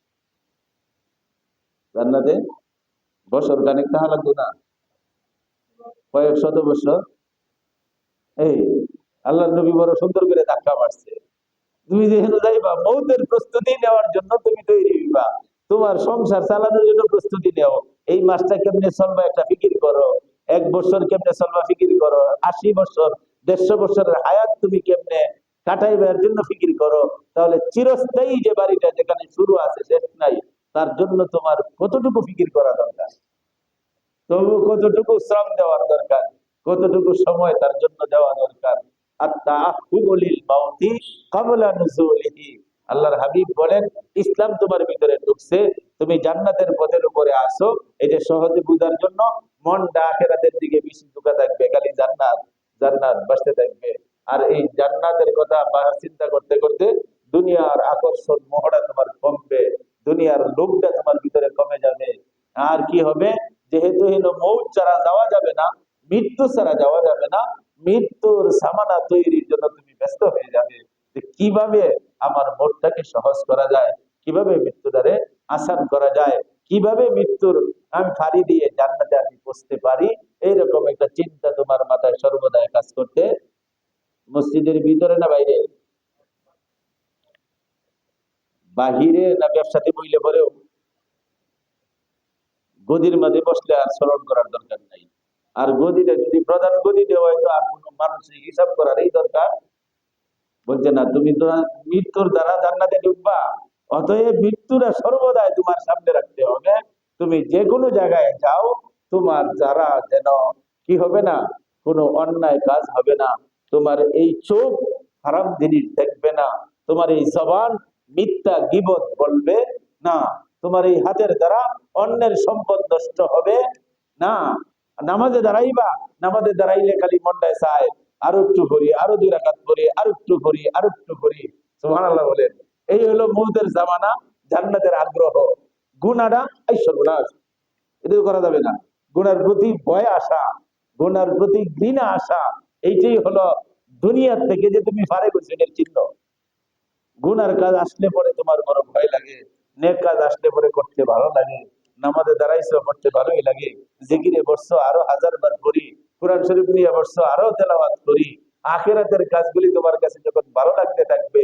জান্নাতে বছর খানিক তাহা লাগতো না, কয়েক শত বছর। এই আল্লাহ নবী বড় সুন্দর করে ধাক্কা মারছে, তুমি যেহেতু যাইবা মৌতের প্রস্তুতি নেওয়ার জন্য তুমি তৈরি হইবা, তোমার সংসার চালানোর জন্য প্রস্তুতি নেও। এই মাসটা কেমনে চলবা একটা ফিকির করো, 1 বছর কেমনে চলবা ফিকির করো, 80 বছর 150 বছরের হায়াত তুমি কেমনে কাটাইবার জন্য ফিকির করো। তাহলে চিরস্থায়ী যে বাড়িটা যেখানে শুরু আছে শেষ নাই, তার জন্য তোমার কতটুকু ফিকির করা দরকার, তবু কতটুকু শ্রম দেওয়ার দরকার, কতটুকু সময় তার জন্য দেওয়া দরকার। আল্লাহর হাবিব বলেন, ইসলাম তোমার ভিতরে ঢুকছে, তুমি জান্নাতের পথের উপরে আসো, এটা সহজে বুঝার জন্য মনটা আখিরাতের দিকে বেশি ঝুঁকা থাকবে, খালি জান্নাত জান্নাত বাসতে থাকবে। আর এই জান্নাতের কথা চিন্তা করতে করতে দুনিয়ার আকর্ষণ মোহটা তোমার কমবে, দুনিয়ার লোভটা তোমার ভিতরে কমে যাবে। আর কি হবে, যেহেতু হলো মৌত ছাড়া যাওয়া যাবে না, মৃত্যু ছাড়া যাওয়া যাবে না, মৃত্যুর সামানা তৈরির জন্য তুমি ব্যস্ত হয়ে যাবে, যে কিভাবে আমার মরটাকে সহজ করা যায়, কিভাবে মৃত্যুটারে আসান করা যায়, কিভাবে মৃত্যুর আমি ফাড়ি দিয়ে জান্নাতে আমি বসতে পারি। এইরকম একটা চিন্তা তোমার মাথায় সর্বদাই কাজ করতে। মসজিদের ভিতরে না বাইরে, বাহিরে না ব্যবসাতে বইলে পরেও গদির মাঝে বসলে আর স্মরণ করার দরকার নাই। আর গদিটা যদি প্রধান গদি দেওয়া হয়, তো আর কোনো মানসিক হিসাব করার এই দরকার বলছে না। তুমি তো মৃত্যুর দ্বারা জান্নাতে ঢুকবা, অতএব মৃত্যুরা সর্বদাই তোমার সামনে রাখতে হবে। তুমি যে কোনো জায়গায় যাও, তোমার যারা যেন কি হবে না, কোনো অন্যায় কাজ হবে না, তোমার এই চোখ হারাম জিনিস দেখবে না, তোমার এই জবান মিথ্যা গীবত বলবে না, তোমার এই হাতের দ্বারা অন্যের সম্পদ নষ্ট হবে না। নামাজে দাঁড়াইবা, নামাজে দাঁড়াইলে খালি মনটায় চায় আরো একটু করি, আরো 2 রাকাত করি, আরো একটু করি, আরো একটু করি। সুবহানাল্লাহ বলেন। এই হলো মৌতের জামানা, জান্নাতের আগ্রহ। গুনাহটা এই সর্বনাশ, এটা করা যাবে না। গুনার প্রতি ভয় আসা, গুনার প্রতি ঘৃণা আসা, এইটাই হলো দুনিয়ার থেকে যে তুমি ফারে করছো এর চিহ্ন। গুনার কাজ আসলে পরে তোমার বড় ভয় লাগে, নেক কাজ আসলে পরে করতে ভালো লাগে। নামাজে দাঁড়াইছো, পড়তে ভালোই লাগে, জিকিরে বসছো আরো 1000 বার করি, কোরআন শরীফ নিয়ে বসছো আরো তেলাওয়াত করি। আখিরাতের কাজগুলি তোমার কাছে যখন ভালো লাগতে থাকবে,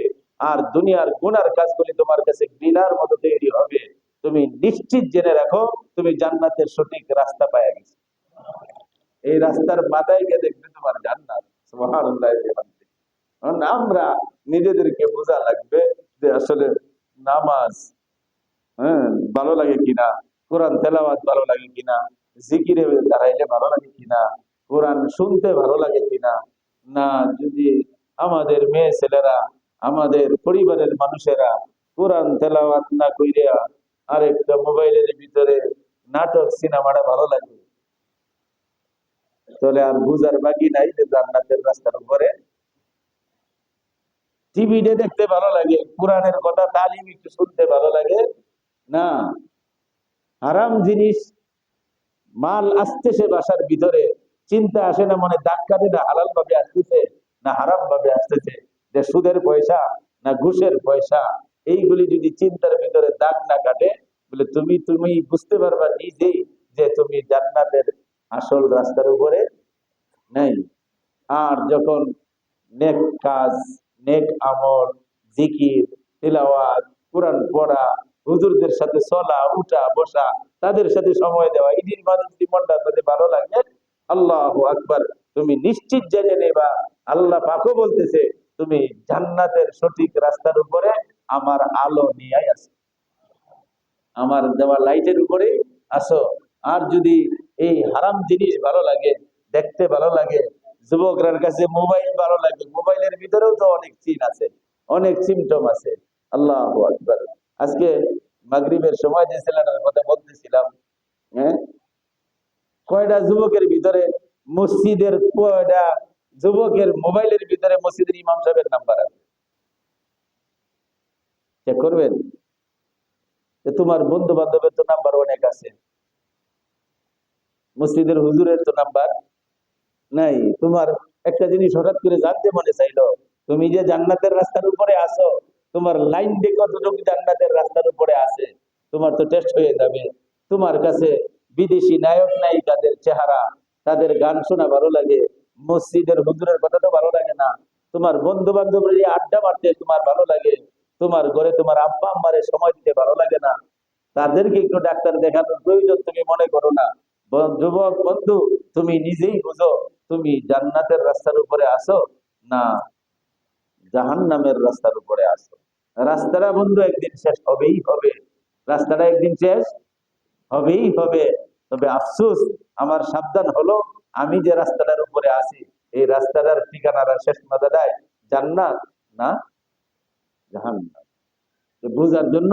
আর দুনিয়ার গুনার কাজগুলি তোমার কাছে ঘৃণার মতো তৈরি হবে, তুমি নিশ্চিত জেনে রাখো তুমি জান্নাতের সঠিক রাস্তা পাইয়া গেছো। এই রাস্তার মাথায় গিয়ে দেখবে তোমার জান্নাত। সুবহানাল্লাহ। কারণ আমরা নিজেদেরকে বোঝা লাগবে যে আসলে নামাজ, হ্যাঁ, ভালো লাগে কিনা, কোরআন তেলাওয়াত ভালো লাগে কিনা, জিকিরে দাঁড়াইলে ভালো লাগে কিনা, কোরআন শুনতে ভালো লাগে কিনা। না, যদি আমাদের মেয়ে ছেলেরা, আমাদের পরিবারের মানুষেরা কোরআন তেলাওয়াত না কইরা আরেকটা মোবাইলের ভিতরে নাটক সিনেমাটা ভালো লাগে, তাহলে আর বুঝার বাকি নাই যে জান্নাতের রাস্তার উপরে। টিভিতে দেখতে ভালো লাগে, কোরআনের কথা তালিম একটু শুনতে ভালো লাগে না, হারাম জিনিস মাল আসতেছে বাসার ভিতরে, চিন্তা আসে না মনে, দাগ কাটে না হালাল ভাবে আসতেছে না হারাম ভাবে আসতেছে, যে সুদের পয়সা না ঘুষের পয়সা, এইগুলি যদি চিন্তার ভিতরে দাগ না কাটে, বলে তুমি তুমি বুঝতে পারবা নিজেই যে তুমি জান্নাতের আসল রাস্তার উপরে নেই। আর যখন নেক কাজ, নেক আমল, জিকির, তিলাওয়াত, কোরআন পড়া, হুজুরদের সাথে চলা উঠা বসা, তাদের সাথে সময় দেওয়া, ঈদের মাঝে যদি মনটা যদি ভালো লাগে, আল্লাহু আকবার, তুমি নিশ্চিত জেনে নেবা আল্লাহ পাকও বলতেছে তুমি জান্নাতের সঠিক রাস্তার উপরে আমার আলো নিয়ে আসো, আমার দেওয়া লাইটের উপরে আসো। আর যদি এই হারাম জিনিস ভালো লাগে, দেখতে ভালো লাগে, যুবকরার কাছে মোবাইল ভালো লাগে, মোবাইলের ভিতরেও তো অনেক চিন আছে, অনেক সিমটম আছে। আল্লাহু আকবার। আজকে মাগরিবের সময় যে ছেলেটার কথা বলতেছিলাম, হ্যাঁ, কয়টা যুবকের ভিতরে মসজিদের, কয়টা যুবকের মোবাইলের ভিতরে মসজিদের ইমাম সাহেবের নাম্বার আছে, চেক করবেন। তোমার বন্ধু বান্ধবের তো নাম্বার অনেক আছে, মসজিদের হুজুরের তো নাম্বার নাই। তোমার একটা জিনিস হঠাৎ করে জানতে মনে চাইলো, তুমি যে জান্নাতের রাস্তার উপরে আসো, তোমার লাইন দিয়ে কতটুকু জান্নাতের রাস্তার উপরে আছে তোমার তো টেস্ট হয়ে যাবে। তোমার কাছে বিদেশি নায়ক নায়িকাদের চেহারা, তাদের গান শোনা ভালো লাগে, মসজিদের হুজুরের কথা তো ভালো লাগে না, তোমার বন্ধু বান্ধবের আড্ডা মারতে তোমার ভালো লাগে, তোমার ঘরে তোমার আব্বা আম্মারে সময় দিতে ভালো লাগে না, তাদেরকে একটু ডাক্তার দেখানোর প্রয়োজন তুমি মনে করো না। যুবক বন্ধু, তুমি নিজেই বুঝো তুমি জান্নাতের রাস্তার উপরে আসো না জাহান্নামের রাস্তার উপরে আসো। রাস্তাটা বন্ধু একদিন শেষ হবেই হবে, রাস্তাটা একদিন শেষ হবেই হবে। তবে আফসোস, আমার সাবধান হলো, আমি যে রাস্তাটার উপরে আছি এই রাস্তাটার ঠিকানাটা শেষ মাথাটায় জান্নাত না জাহান্নাম। বুঝার জন্য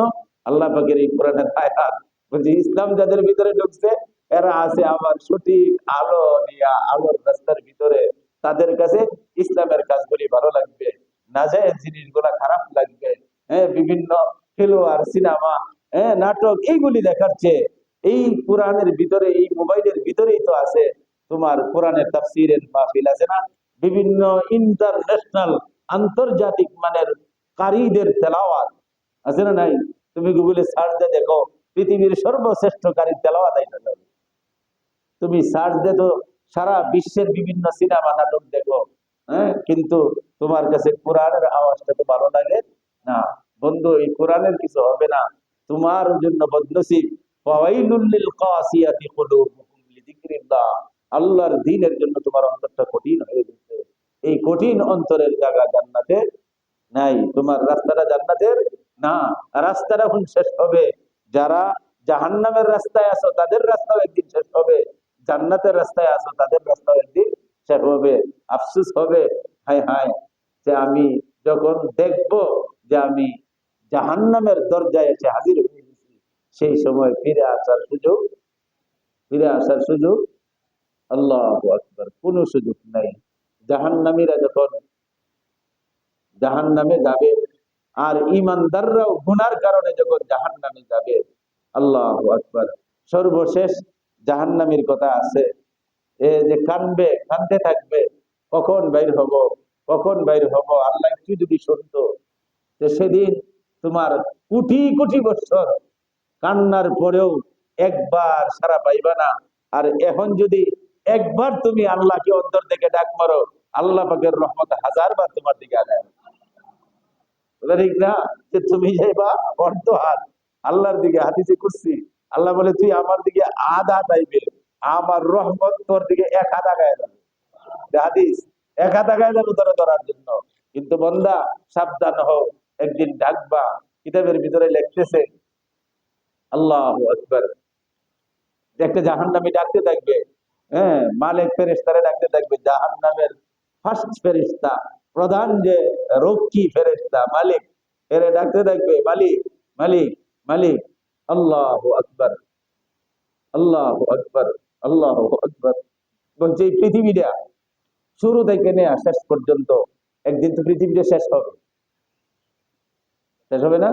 আল্লাহ পাকের এই কোরআনের আয়াত বলছে, ইসলাম যাদের ভিতরে ঢুকছে এরা আছে আমার সঠিক আলো নিয়া, আলোর রাস্তার ভিতরে। তাদের কাছে ইসলামের কাজগুলি ভালো লাগবে, নাজায়েজ জিনিসগুলা খারাপ লাগবে। হ্যাঁ, বিভিন্ন খেলোয়াড়, সিনেমা, হ্যাঁ, নাটক, এইগুলি দেখার চেয়ে এই কোরআনের ভিতরে, এই মোবাইলের ভিতরেই তো আছে তোমার কোরআনের তাফসীরের মাহফিল আছে না, বিভিন্ন ইন্টারন্যাশনাল, আন্তর্জাতিক মানের কারীদের তেলাওয়াত আছে না নাই? তুমি গুগলে সার্চ দিয়ে দেখো পৃথিবীর সর্বশ্রেষ্ঠ কারী তেলাওয়াত আইনা যাবে। তুমি সার্চ দিয়ে তো সারা বিশ্বের বিভিন্ন সিনেমা নাটক দেখো, হ্যাঁ, কিন্তু তোমার কাছে কোরআনের আওয়াজটা তো ভালো লাগে না। বন্ধু, এই কোরআনের কিছু হবে না, তোমার জন্য বদনসিব। ফাওয়াইলুল লিল কাসিয়াতি কুলুবুহুম লিযিকরিল্লাহ। আল্লাহর দ্বীনের জন্য তোমার অন্তরটা কঠিন হয়ে গেছে, এই কঠিন অন্তরের জায়গা জান্নাতে নাই, তোমার রাস্তাটা জান্নাতের না। রাস্তাটা এখন শেষ হবে, যারা জাহান্নামের রাস্তায় আছো তাদের রাস্তাও একদিন শেষ হবে, জান্নাতের রাস্তায় আছো তাদের রাস্তাও একদিন শেষ হবে। আফসোস হবে, হায় হায়, যে আমি যখন দেখব যে আমি জাহান্নামের দরজায় এসে হাজির হয়ে গেছি, সেই সময় ফিরে আসার সুযোগ আল্লাহু আকবার কোনো সুযোগ নাই। জাহান্নামীরা যখন জাহান্নামে যাবে, আর ইমানদাররাও গুনার কারণে যখন জাহান্নামে যাবে, আল্লাহু আকবার। সর্বশেষ জাহান্নামীর কথা আছে, এ যে কানতে থাকবে, কখন বাইর হব, কখন বাইর হব। আল্লাহ একটু যদি শুনতো, যে সেদিন তোমার কোটি কোটি বছর কান্নার পরেও একবার সারা পাইবা না। আর এখন যদি একবার তুমি আল্লাহকে অন্তর থেকে ডাক মারো, আল্লাহ পাকের রহমত 1000 বার তোমার দিকে আগায়। ঠিক না? যে তুমি যাইবা অর্ধ হাত আল্লাহর দিকে। হাদিসে কুদসি আল্লাহ বলে, তুই আমার দিকে আধা চাইবে, আমার রহমত তোর দিকে 1 হাত আগায় যাবে। হাদিস 1 হাত আগায় যাবে তোরা ধরার জন্য। কিন্তু বন্দা সাবধান হও, একদিন ডাকবা। কিতাবের ভিতরে লিখতেছে আল্লাহু আকবার, একটা জাহান্নামী ডাকতে থাকবে। হ্যাঁ, মালিক ফেরেশতারে ডাকতে থাকবে। জাহান্নামের ফার্স্ট ফেরেশতা, প্রধান যে রক্ষী ফেরেশতা মালিক, এরে ডাকতে থাকবে, মালিক মালিক মালিক। আল্লাহু আকবার, আল্লাহু আকবার, আল্লাহু আকবার। বলছে এই পৃথিবীটা শুরু থেকে নেয়া শেষ পর্যন্ত একদিন তো পৃথিবীটা শেষ হবে। শেষ হবে না?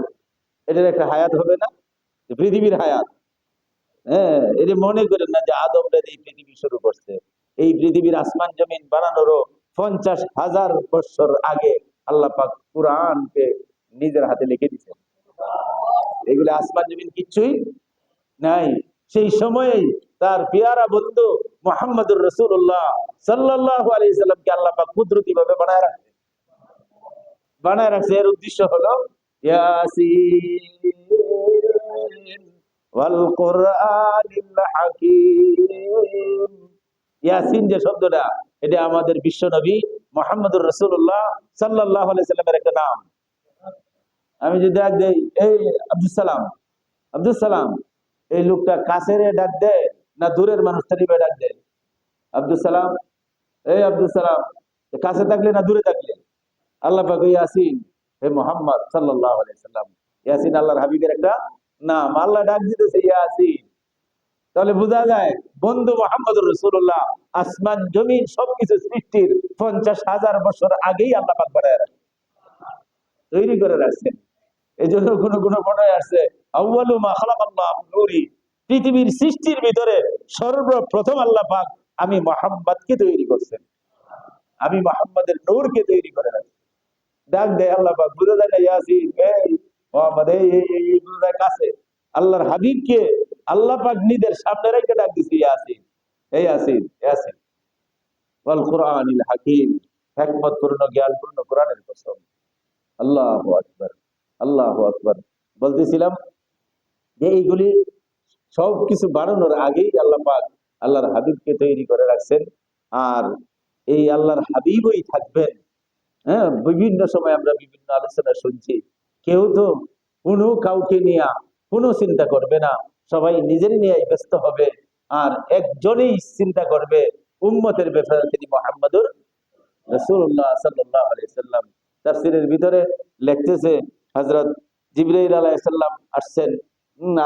এটার একটা হায়াত হবে না? পৃথিবীর হায়াত। হ্যাঁ, এটা মনে করেন না যে আদম এই পৃথিবী শুরু করছে। এই পৃথিবীর আসমান জমিন বানানোরও 50,000 বছর আগে আল্লাহ পাক কুরআনকে নিজের হাতে লিখে দিয়েছেন। এগুলো আসমান জমিন কিচ্ছুই নাই। সেই সময়েই তার পেয়ারা বন্ধু মুহাম্মদুর রাসূলুল্লাহ সাল্লাল্লাহু আলাইহি সাল্লামকে আল্লাহ পাক কুদরতি ভাবে বানায় রাখছে। এর উদ্দেশ্য হলো ইয়াসিন ওয়াল কুরআনিল হাকীম। ইয়াসিন যে শব্দটা, এটা আমাদের বিশ্ব নবী মুহাম্মদুর রাসূলুল্লাহ সাল্লাল্লাহু আলাইহি সাল্লামের একটা নাম। আমি যদি ডাক দেই, এই আব্দুল সালাম, আব্দুল সালাম, এই লোকটা কাছের ডাক দেয় না দূরের মানুষটারই ডাক দেয়? আব্দুল সালাম, এই আব্দুল সালাম, কাছে থাকলে না দূরে থাকলে? আল্লাহ পাক ইয়াসিন, হে মুহাম্মদ সাল্লাল্লাহু আলাইহি সাল্লাম। ইয়াসিন আল্লাহর হাবিবের একটা নাম। আল্লাহ ডাক দিতেছে ইয়াসিন। তাহলে বোঝা যায় বন্ধু মুহাম্মদুর রাসূলুল্লাহ আসমান জমিন সবকিছু সৃষ্টির 50,000 বছর আগেই আল্লাহ পাক বানায় রাখছেন, তৈরি করে রাখছেন। এই জন্য কোন কোন বর্ণনায় আসছে আউয়ালু মা খালাকাল্লাহু নূরি, পৃথিবীর সৃষ্টির ভিতরে সর্বপ্রথম আল্লাহ পাক আমি মুহাম্মদকে তৈরি করছেন, আমি মুহাম্মদের নূরকে তৈরি করে রাখছি। ডাক দেয় আল্লাহ পাক, বুঝা যায় না ইয়াসিন, এই মুহাম্মদ, এই বুঝা যায় কাছে আল্লাহর হাবিবকে আল্লাহ পাক নিজের সামনে রেখে ডাক দিছে ইয়াসিন, এই ইয়াসিন, ইয়াসিন ওয়াল কুরআনিল হাকীম, হিকমতপূর্ণ জ্ঞানপূর্ণ কোরআনের কসম। আল্লাহু আকবার, আল্লাহু আকবার। বলতেছিলাম যে এইগুলি সবকিছু বানানোর আগেই আল্লাহ পাক আল্লাহর হাবিবকে তৈরি করে রাখছেন। আর এই আল্লাহর হাবিবই থাকবেন। হ্যাঁ, বিভিন্ন সময় আমরা বিভিন্ন আলোচনা শুনছি, কেউ তো কোনো কাউকে নিয়ে কোনো চিন্তা করবে না, সবাই নিজের নিয়ে ব্যস্ত হবে। আর একজনেই চিন্তা করবে উম্মতের ব্যাপারে, তিনি মুহাম্মদুর রাসূলুল্লাহ সাল্লাল্লাহু আলাইহি সাল্লাম। তাফসীরের ভিতরে লিখতেছে হযরত জিবরাইল আলাইহিস সালাম আসছেন,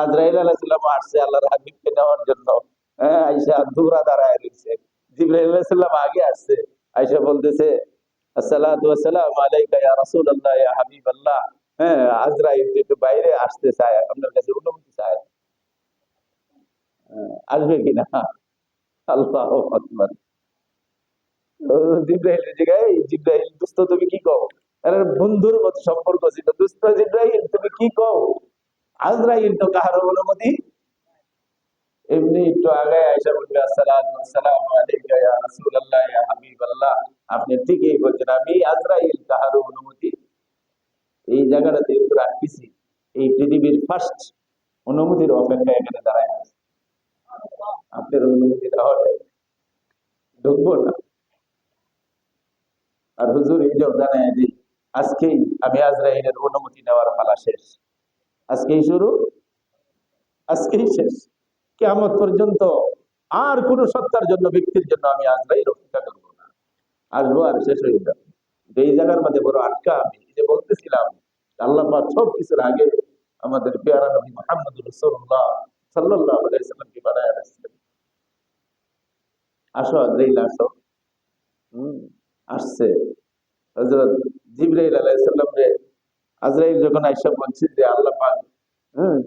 আজরাইল আলাইহিস সালাম আসছে আল্লাহর হাবিবকে নেওয়ার জন্য। হ্যাঁ, আয়েশা দূরা দাঁড়ায় রয়েছে, জিবরাইল আলাইহিস সালাম আগে আসছে। আয়েশা বলতেছে আসসালাতু ওয়াসসালামু আলাইকা ইয়া রাসূলুল্লাহ ইয়া হাবিবাল্লাহ। হ্যাঁ, আজরাইল একটু বাইরে আসতে চায়, আপনার কাছে অনুমতি চায়, আসবে কিনা? আল্লাহু আকবার। জিব্রাইল জিগায়, জিব্রাইল দোস্ত তুমি কি কও? আরে বন্ধুর মতো সম্পর্ক ছিল, দোস্ত জিব্রাইল তুমি কি কও? আজরাইল তো কাহার অনুমতি, এমনি একটু আগে আয়েশা বলবে আসসালাতু ওয়াসসালামু আলাইকা ইয়া রাসূলুল্লাহ ইয়া হাবিবাল্লাহ, আপনি ঠিকই বলছেন, আমি আজরাইল কাহার অনুমতি এই জায়গাটাতে একটু রাখতেছি। এই পৃথিবীর ফার্স্ট অনুমতির অপেক্ষায় এখানে দাঁড়ায় আছে। আপনার অনুমতি তাহলে ঢুকবো না। আর হুজুর এইটাও জানায় যে আজকেই আমি আজরাইলের অনুমতি নেওয়ার পালা শেষ, আজকেই শুরু, আজকেই শেষ। কিয়ামত পর্যন্ত আর কোন সত্তার জন্য, ব্যক্তির জন্য আমি আজরাইল অপেক্ষা করবো না, আসবো আর শেষ হয়ে যাবে। এই জায়গার মধ্যে বড় আটকা। আমি যে বলতেছিলাম আল্লাহ পাক সব কিছুর আগে আমাদের পেয়ারা নবী মুহাম্মদুর রাসূলুল্লাহ সাল্লাল্লাহু আলাইহি সাল্লামকে বানায় রাখছেন। আসো আজরাইল আসো। আসছে হযরত জিবরাইল আলাইহিস সালাম রে আজরাইল যখন আয়েশা বলছে যে আল্লাহ পাক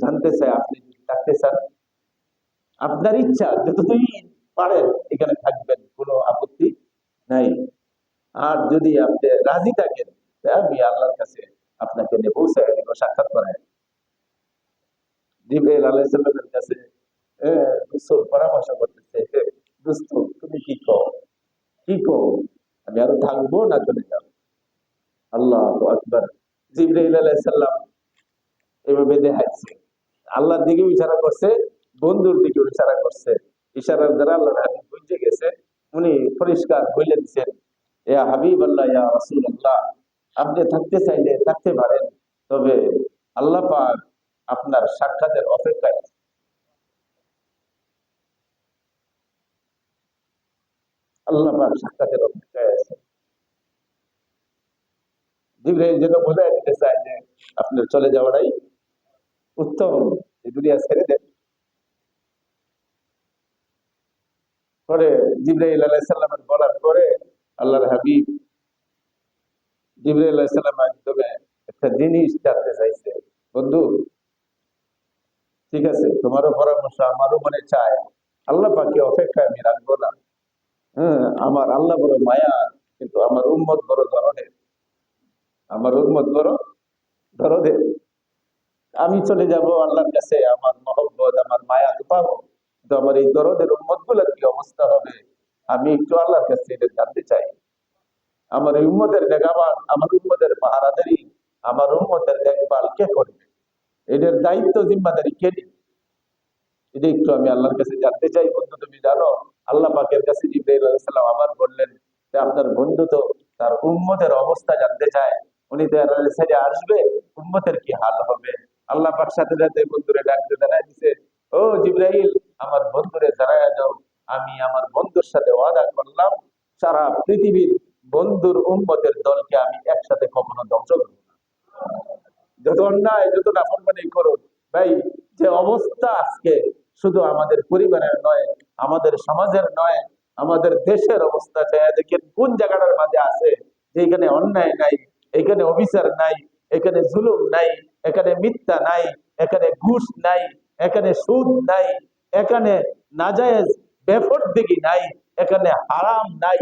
জানতে চায় আপনি যদি থাকতে চান, আপনার ইচ্ছা যতদিন পারেন এখানে থাকবেন, কোনো আপত্তি নাই। আর যদি আপনি রাজি থাকেন আমি আল্লাহর কাছে আপনাকে নিয়ে পৌঁছায় দিব, সাক্ষাৎ করায়। জিবরাইল আলাইহিস সালামের কাছে গোসল পরামর্শ করতেছে, দোস্ত তুমি কি কও, কি কও, আমি আরো থাকবো না চলে যাবো? আল্লাহু আকবার। জিবরাইল আলাইহিস সালাম এভাবে দেখাইছে, আল্লাহর দিকে ইশারা করছে, বন্ধুর দিকে ইশারা করছে, ইশারার দ্বারা আল্লাহর হাবিব বুঝে গেছে, উনি পরিষ্কার বলে দিচ্ছেন, ইয়া হাবিব আল্লাহ, ইয়া রাসূলুল্লাহ, আপনি থাকতে চাইলে থাকতে পারেন, তবে আল্লাহ পাক আপনার সাক্ষাতের অপেক্ষায় আছে। আল্লাহ পাক সাক্ষাতের অপেক্ষায় আছে। জিবরাইল যেন বোঝায় দিতে চায় যে আপনার চলে যাওয়াটাই উত্তম, এই দুনিয়া ছেড়ে দেন। পরে জিবরাইল আলাইহিস সালামের বলার পরে আল্লাহর হাবিব জিবরাইল আলাইহিস সালাম একদমে একটা জিনিস জানতে চাইছে, বন্ধু ঠিক আছে, তোমারও পরামর্শ আমারও মনে চায়, আল্লাহ পাকে অপেক্ষায় আমি রাখবো না। হ্যাঁ, আমার আল্লাহ বড় মায়া, কিন্তু আমার উম্মত বড় ধরনের, আমার উম্মত বড় ধরনের। আমি চলে যাব আল্লাহর কাছে, আমার মহব্বত আমার মায়া তো পাবো, কিন্তু আমার এই দরদের উম্মত গুলোর কি অবস্থা হবে, আমি একটু আল্লাহর কাছে এটা জানতে চাই। আমার এই উম্মতের নেগাবান, আমার উম্মতের পাহারাদারি, আমার উম্মতের দেখভাল কে করবে, এটার দায়িত্ব জিম্মাদারি কে নিবে? এটা একটু আমি আল্লাহর কাছে জানতে চাই। বন্ধু তুমি জানো, আল্লাহ পাকের কাছে জিবরাইল আলাইহিস সালাম আবার বললেন যে আপনার বন্ধু তো তার উম্মতের অবস্থা জানতে চায়, উনি তো আল্লাহর ছেড়ে আসবে, উম্মতের কি হাল হবে? আল্লাহ পাক সাথে সাথে বন্ধুরে ডাকতে জানাই দিছে, ও জিবরাইল, আমার বন্ধুরে জানায়া দাও, আমি আমার বন্ধুর সাথে ওয়াদা করলাম, সারা পৃথিবীর বন্ধুর উম্মতের দলকে আমি একসাথে কখনো ধ্বংস করব না। যত অন্যায় যত নাফরমানি করো ভাই, যে অবস্থা আজকে শুধু আমাদের পরিবারের নয়, আমাদের সমাজের নয়, আমাদের দেশের অবস্থা চাই দেখেন, কোন জায়গাটার মাঝে আছে যে এখানে অন্যায় নাই, এখানে অবিচার নাই, এখানে জুলুম নাই, এখানে মিথ্যা নাই, এখানে ঘুষ নাই, এখানে সুদ নাই, এখানে নাজায়েজ বেফরদিগি নাই, এখানে হারাম নাই,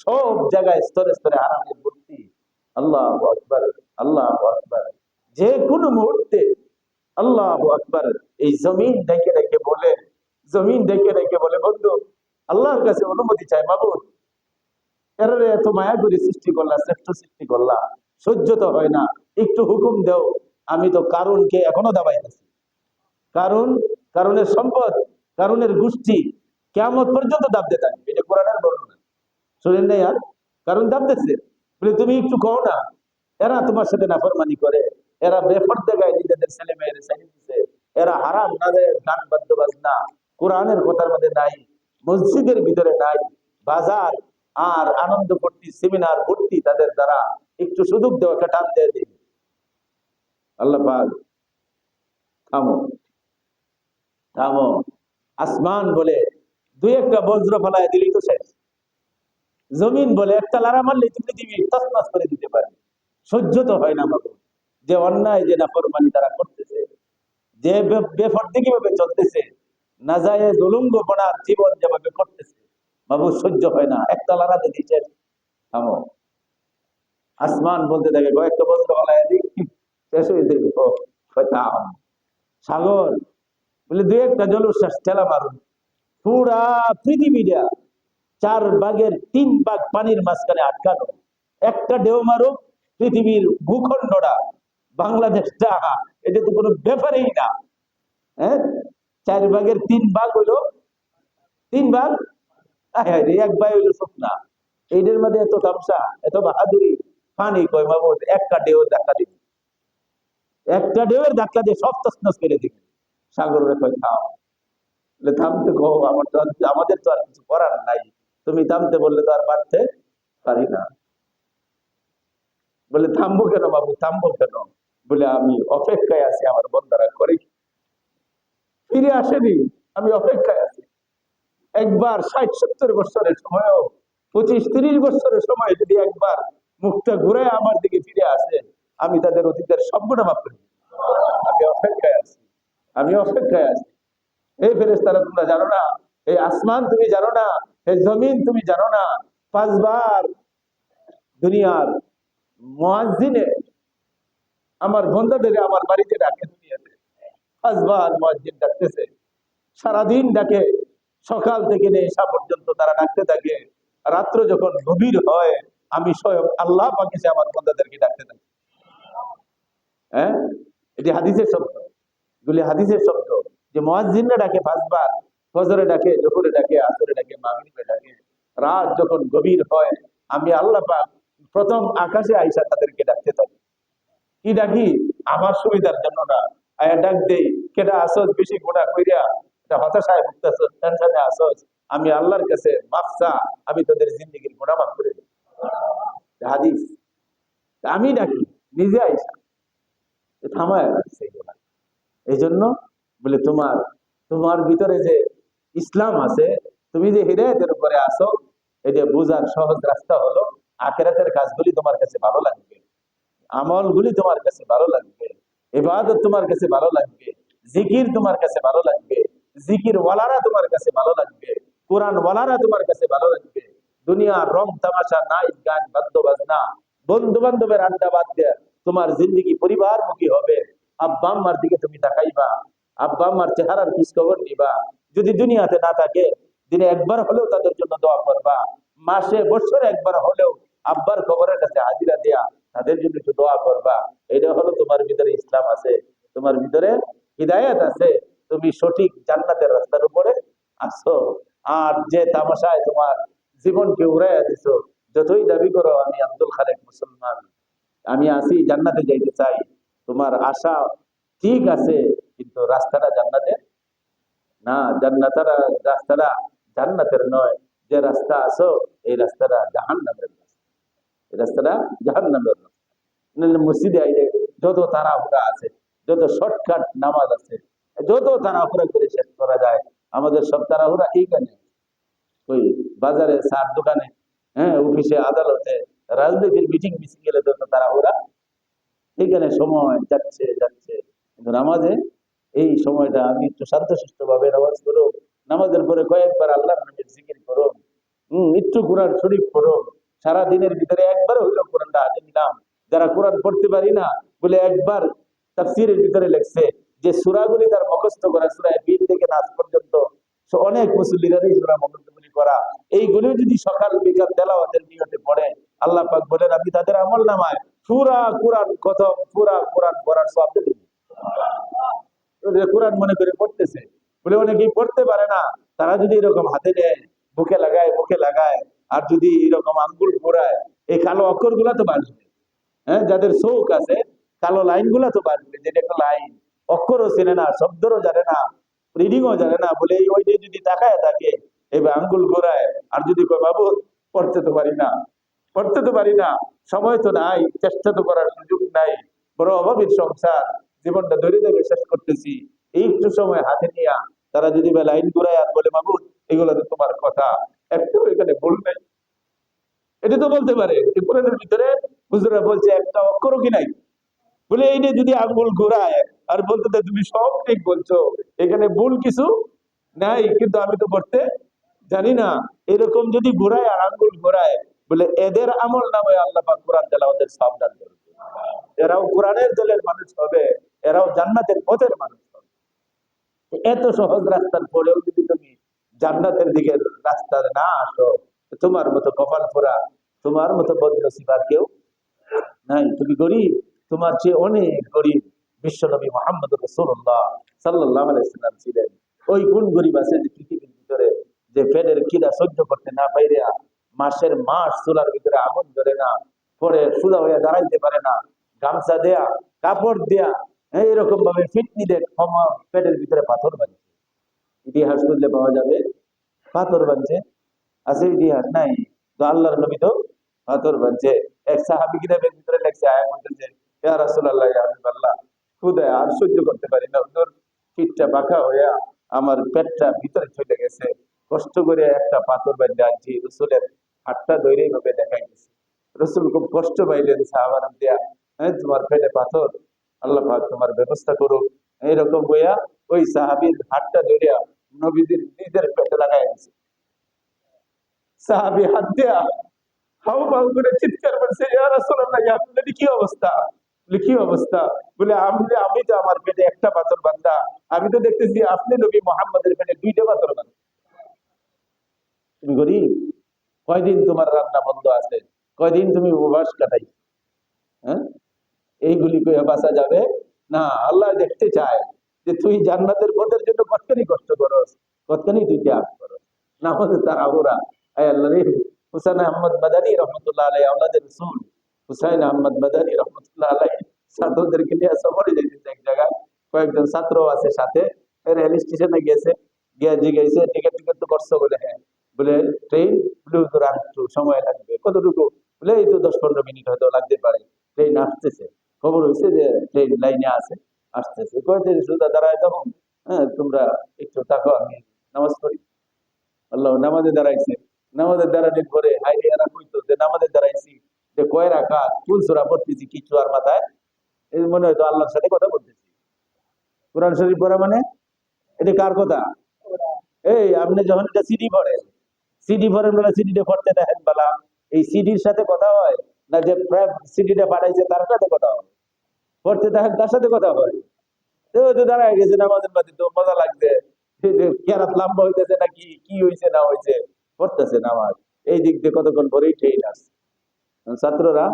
সব জায়গায় স্তরে স্তরে হারামের ভর্তি। আল্লাহু আকবার, আল্লাহু আকবার। যে কোনো মুহূর্তে আল্লাহু আকবার, এই জমিন ডেকে ডেকে বলে, জমিন ডেকে ডেকে বলে, বন্ধু আল্লাহর কাছে অনুমতি চাই, মাবুদ এর এত মায়া করে সৃষ্টি করলা, শ্রেষ্ঠ সৃষ্টি করলা, সহ্য তো হয় না, একটু হুকুম দেও। আমি তো কারুনকে এখনো দাবাইতেছি, কারণ কারণের সম্পদ, কারণের গোষ্ঠী কিয়ামত পর্যন্ত দাবতে থাকবে, এটা কোরআনের বর্ণনা, শুনেন নাই? আর কারণ দাবতেছে, বলে তুমি একটু কও না, এরা তোমার সাথে নাফরমানি করে, এরা বেফরদে গায়ে নিজেদের ছেলে মেয়েদের ছেড়ে দিচ্ছে, এরা হারাম নাদের গান বাদ্য বাজনা কোরআনের কথার মধ্যে নাই, মসজিদের ভিতরে নাই, বাজার আর আনন্দ ভর্তি সেমিনার ভর্তি তাদের দ্বারা, একটু সুযোগ দেওয়া, একটা টান দিয়ে দিন। আল্লাহ পাক থামো, থামো। আসমান বলে দুই একটা বজ্র ফলায় দিলি তো শেষ, জমিন বলে একটা লারা মারলে পৃথিবী তছনছ করে দিতে পারে। সহ্য তো হয় না বাবু, যে অন্যায় যে নাফরমানি তারা করতেছে, যে বেফরদিকি ভাবে চলতেছে, নাজায়েজ উলঙ্গপনার জীবন যেভাবে করতেছে, বাবু সহ্য হয় না, একটা লারাতে দিচ্ছে, থামো। আসমান বলতে থাকে কয়েকটা বস্ত্র ফলায় দিই, শেষ হয়ে যাবে, থাম। সাগর বলে দুই একটা জলোচ্ছ্বাস ঠেলা মারুন, পুরা পৃথিবীটা 4 ভাগের 3 ভাগ পানির মাঝখানে আটকানো, একটা ঢেউ মারো, পৃথিবীর ভূখণ্ডটা, বাংলাদেশটা, এটা তো কোনো ব্যাপারই না। হ্যাঁ, 4 ভাগের 3 ভাগ হইলো 3 ভাগ, 1 ভাগ হইলো শুকনা, এইটার মধ্যে এত তামসা, এত বাহাদুরি, পানি কয় মাবুদ একটা ঢেউ ধাক্কা দিবে, একটা ঢেউয়ের ধাক্কা দিয়ে সব তছনছ করে দিবে। সাগরের কয় থাম, থামতে কো, আমার তো আমাদের তো আর কিছু করার নাই, তুমি থামতে বললে তো আর বাড়তে পারি না। বলে থামবো কেন বাবু, থামবো কেন? বলে আমি অপেক্ষায় আছি, আমার বন্ধারা করে ফিরে আসেনি, আমি অপেক্ষায় আছি। একবার 60-70 বছরের সময়ও, 25-30 বছরের সময় যদি একবার মুখটা ঘুরে আমার দিকে ফিরে আসে, আমি তাদের অতীতের সবগুলো মাফ করি। আমি অপেক্ষায় আছি, আমি অপেক্ষায় আছি। এই ফেরেশতারা তোমরা জানো না, এই আসমান তুমি জানো না, এই জমিন তুমি জানো না, 5 বার দুনিয়ার মুয়াজ্জিনে আমার বন্দাদের আমার বাড়িতে ডাকে, দুনিয়াতে 5 বার মুয়াজ্জিন ডাকতেছে, সারাদিন ডাকে, সকাল থেকে নিয়ে এসা পর্যন্ত তারা ডাকতে থাকে। রাত্র যখন গভীর হয় আমি স্বয়ং আল্লাহ পাক এসে আমার বান্দাদেরকে ডাকতে থাকি। হ্যাঁ, এটি হাদিসের শব্দ, এগুলি হাদিসের শব্দ। যে মুয়াজ্জিনরা ডাকে 5 বার, ফজরে ডাকে, দুপুরে ডাকে, আসরে ডাকে, মাগরিবে ডাকে। রাত যখন গভীর হয় আমি আল্লাহ পাক প্রথম আকাশে আইসা তাদেরকে ডাকতে থাকি। কি ডাকি? আমার সুবিধার জন্য না। আয়া ডাক দেই, কেডা আসস বেশি গুনাহ কইরা, এটা হতাশায় ভুগতেছস, টেনশনে আসস, আমি আল্লাহর কাছে মাফ চা, আমি তোদের জিন্দেগীর গুনাহ মাফ করে দেব। হাদিস। আমি ডাকি নিজে আইসা, থামায় রাখছে এগুলা। এই জন্য বলে তোমার তোমার ভিতরে যে ইসলাম আছে, তুমি যে হিদায়াতের উপরে আসো, এটা বোঝার সহজ রাস্তা হলো আখিরাতের কাজগুলি তোমার কাছে ভালো লাগবে, আমলগুলি তোমার কাছে ভালো লাগবে, ইবাদত তোমার কাছে ভালো লাগবে, জিকির তোমার কাছে ভালো লাগবে, জিকির ওয়ালারা তোমার কাছে ভালো লাগবে, কোরআন ওয়ালারা তোমার কাছে ভালো লাগবে। দুনিয়ার রং তামাশা, নাচ গান, বাদ্য বাজনা, বন্ধু বান্ধবের আড্ডা বাদ দিয়ে তোমার জিন্দগি পরিবারমুখী হবে। আব্বা আম্মার দিকে তুমি তাকাইবা, আব্বা আম্মার চেহারার খোঁজ খবর নিবা। যদি দুনিয়াতে না থাকে দিনে একবার হলেও তাদের জন্য দোয়া করবা, মাসে বছরে একবার হলেও আব্বার কবরের কাছে হাজিরা দেয়া তাদের জন্য একটু দোয়া করবা। এটা হলো তোমার ভিতরে ইসলাম আছে, তোমার ভিতরে হিদায়াত আছে, তুমি সঠিক জান্নাতের রাস্তার উপরে আছো। আর যে তামাশায় তোমার জীবনকে উড়াইয়া দিছো, যতই দাবি করো আমি আব্দুল খালেক মুসলমান, আমি আসি জান্নাতে যাইতে চাই, তোমার আশা ঠিক আছে কিন্তু রাস্তাটা জান্নাতের না। রাস্তাটা জান্নাতের নয়। যে রাস্তা আছো এই রাস্তাটা জাহান্নামের রাস্তা, এই রাস্তাটা জাহান্নামের রাস্তা। মসজিদে আইলে যত তাড়াহুড়া আছে, যত শর্টকাট নামাজ আছে, যত তাড়াহুড়া করে শেষ করা যায়, আমাদের সব তাড়াহুড়া এইখানে, ওই বাজারে, সার দোকানে, হ্যাঁ, অফিসে, আদালতে, রাজনীতির মিটিং মিছিল গেলে যত তাড়াহুড়া, এইখানে সময় যাচ্ছে যাচ্ছে। কিন্তু নামাজে এই সময়টা আমি একটু শান্তশিষ্ট ভাবে নামাজ করো, নামাজের পরে কয়েকবার আল্লাহর নামের জিকির করো, একটু কোরআন শরীফ পড়ো, সারা দিনের ভিতরে একবার হইলো কোরআনটা হাতে নিলাম। যারা কোরআন পড়তে পারি না বলে একবার তাফসীরের ভিতরে লেখছে যে সূরাগুলি তার মুখস্থ করা, সূরা বীর থেকে নাস পর্যন্ত অনেক মুসল্লিরা এই সূরা মুখস্থ করা, এইগুলো যদি সকাল বিকাল তেলাওয়াতের নিয়তে পড়ে, আল্লাহ পাক বলেন আমি তাদের আমল নামায় পুরা কোরআন খতম, পুরা কোরআন পড়ার সওয়াব দেব। কোরআন মনে করে পড়তেছে বলে অনেকেই পড়তে পারে না, তারা যদি এরকম হাতে নেয়, বুকে লাগায়, মুখে লাগায়, আর যদি এরকম আঙ্গুল ঘোরায়, এই কালো অক্ষর গুলা তো বাঁচবে। হ্যাঁ, যাদের চোখ আছে কালো লাইন গুলা তো বাঁচবে, যেটা একটা লাইন, অক্ষরও চেনে না, শব্দও জানে না, রিডিংও জানে না, বলে ওইটা যদি তাকায় থাকে এবার আঙ্গুল ঘোরায়, আর যদি কয় বাবু পড়তে তো পারি না, পড়তে তো পারি না, সময় তো নাই, চেষ্টা তো করার সুযোগ নাই, বড় অভাবের সংসার, জীবনটা ধরে ধরে শেষ করতেছি, এই একটু সময় হাতে নিয়া তারা যদি লাইন ঘুরায় আর বলে মাহবুব এগুলো তো তোমার কথা, একটু এখানে ভুল নাই, এটা তো বলতে পারে। এই কোরআনের ভিতরে হুজুরা বলছে একটা অক্ষরও কি নাই, বলে এই যে যদি আঙ্গুল ঘুরায় আর বলতে তুমি সব ঠিক বলছো, এখানে ভুল কিছু নাই, কিন্তু আমি তো পড়তে জানি না, এরকম যদি ঘুরায় আর আঙ্গুল ঘুরায়, বলে এদের আমল নামে আল্লাহ পাক কোরআন তেলাওয়াতের সাবধান করবে, এরাও কোরআনের দলের মানুষ হবে, এরাও জান্নাতের পথের মানুষ হবে। এত সহজ রাস্তার পরেও যদি তুমি জান্নাতের দিকে রাস্তা না আসো, তোমার মতো কপাল ফোড়া, তোমার মতো বদনসিব আর কেউ নাই। তুমি গরিব, তোমার চেয়ে অনেক গরিব বিশ্বনবী মুহাম্মদ রাসূলুল্লাহ সাল্লাল্লাহু আলাইহি ওয়াসাল্লাম ছিলেন। ওই কোন গরিব আছে যে পৃথিবীর ভিতরে যে পেটের খিদা সহ্য করতে না পাইরা মাসের মাস চুলার ভিতরে আগুন ধরে না, পরে সুদা হয়ে দাঁড়াইতে পারে না, গামছা দেয়া, কাপড় দেয়া, এইরকম ভাবে ফিটনি দেখ পেটের ভিতরে পাথর বাঁধছে। ইতিহাস খুঁজলে পাওয়া যাবে পাথর বাঁধছে, আছে ইতিহাস নাই তো আল্লাহর নবী তো পাথর বাঁধছে। এক সাহাবী কিতাবের ভিতরে লেখছে, আয়া বলতেছে ইয়া রাসূলুল্লাহ, ইয়া হাবিবাল্লাহ, খুদা আর সহ্য করতে পারি না হুজুর, পিঠটা বাঁকা হইয়া আমার পেটটা ভিতরে চলে গেছে, কষ্ট করে একটা পাথর বাঁধতে আনছি, রসুলের হাতটা ধরে ভাবে দেখাই গেছে। রসুল খুব কষ্ট পাইলেন, সাহাবারা দেয়া, হ্যাঁ তোমার পেটে পাথর, আল্লাহ পাক তোমার ব্যবস্থা করুক, এইরকম হইয়া ওই সাহাবীর হাতটা ধরিয়া নবীদের নিজের পেটে লাগাই গেছে। সাহাবী হাত দেয়া হাউ মাউ করে চিৎকার করছে, ইয়া রাসূলুল্লাহ, আপনাদের কি অবস্থা? বলে কি অবস্থা? বলে আমি তো আমার পেটে একটা পাথর বান্ধা, আমি তো দেখতেছি আপনি নবী মোহাম্মদের পেটে দুইটা পাথর বান্ধা। তুমি গরিব, কয়দিন তোমার রান্না বন্ধ আছে, কয়দিন তুমি উপবাস কাটাই, হ্যাঁ? এইগুলি কইয়া বাঁচা যাবে না। আল্লাহ দেখতে চায় যে তুই জান্নাতের পথের জন্য কতখানি কষ্ট করস, কতখানি তুই ত্যাগ করস। নামাজে তাড়াহুড়া। আয় আল্লাহ রে, হুসাইন আহমদ মাদানী রহমতুল্লাহ আলাই, আওলাদের রাসূল হুসাইন আহমদ মাদানী রহমতুল্লাহ আলাই ছাত্রদেরকে নিয়ে সফরে যাইতেছে এক জায়গায়। কয়েকজন ছাত্র আছে সাথে, রেল স্টেশনে গেছে, গিয়ে জিজ্ঞাসা টিকিট টিকিট তো করছো? বলে হ্যাঁ। বলে ট্রেন? বলে তোর আর একটু সময় লাগবে। কতটুকু? বলে এই তো 10-15 মিনিট হয়তো লাগতে পারে, ট্রেন আসতেছে। খবর হয়েছে যে ট্রেন লাইনে আছে, আসতেছে। কয়েকদিন সুদা দাঁড়ায় তখন, হ্যাঁ তোমরা একটু থাকো, আমি নামাজ পড়ি। আল্লাহ নামাজে দাঁড়াইছে। নামাজে দাঁড়ানোর পরে হাইরে এরা কইতো যে নামাজে দাঁড়াইছি, যে কয় রাকাত ফুল সূরা পড়তেছি, কিছু আর মাথায় এই মনে হয়তো আল্লাহর সাথে কথা বলতেছি। কোরআন শরীফ পড়া মানে এটা কার কথা? এই আপনি যখন এটা সিডি পড়েন, সিডি পড়েন বেলা সিডিটা পড়তে দেখেন বেলা, এই সিডির সাথে কথা হয় না যে সিডিটা পাঠাইছে তার সাথে কথা হয়? পড়তে দেখেন তার সাথে কথা হয়। তো দাঁড়ায় গেছে নামাজের মাঝে, তো মজা লাগছে, কেরাত লম্বা হইতেছে নাকি কি হয়েছে না হয়েছে, পড়তেছে নামাজ। এই দিক দিয়ে কতক্ষণ পরেই ট্রেন আসছে। ছাত্ররা,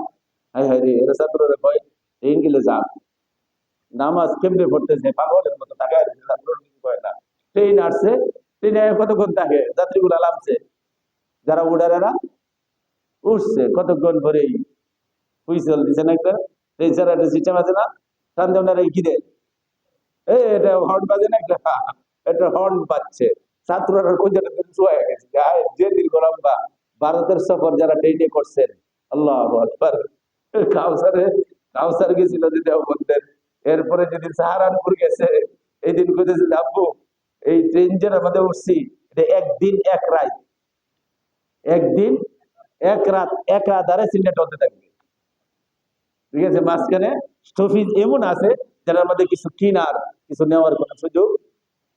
হাই হাই রে, এরা ছাত্ররা কয় ট্রেন গেলে যাক, নামাজ কেমনে পড়তেছে পাগলের মতো টাকা, ছাত্ররা কিছু কয় না। ট্রেন আসছে, ট্রেনে কতক্ষণ থাকে, যাত্রীগুলা নামছে, যারা উডারেরা উঠছে, কতক্ষণ পরেই হুইসেল দিছে না একটা, ট্রেন ছাড়া একটা সিস্টেম আছে না, টান দেওয়ার কি দেয়, এটা হর্ন বাজে না একটা, একটা হর্ন বাজছে। ছাত্ররা কোথাও শুয়ে গেছে, যে দীর্ঘ লম্বা ভারতের সফর যারা ট্রেনে করছেন, আল্লাহু আকবার। কাউসারে, কাউসার গেছিল যদি দেওবন্দের, এরপরে যদি সাহারানপুর গেছে, এই দিন কোথায় আব্বু এই ট্রেন যে আমাদের উঠছি, এটা একদিন এক রাত, একদিন এক রাত, এক রাত আরে সিনটা চলতে থাকবে। ঠিক আছে, মাঝখানে স্টপিজ এমন আছে যার মধ্যে কিছু কিনার, কিছু নেওয়ার কোনো সুযোগ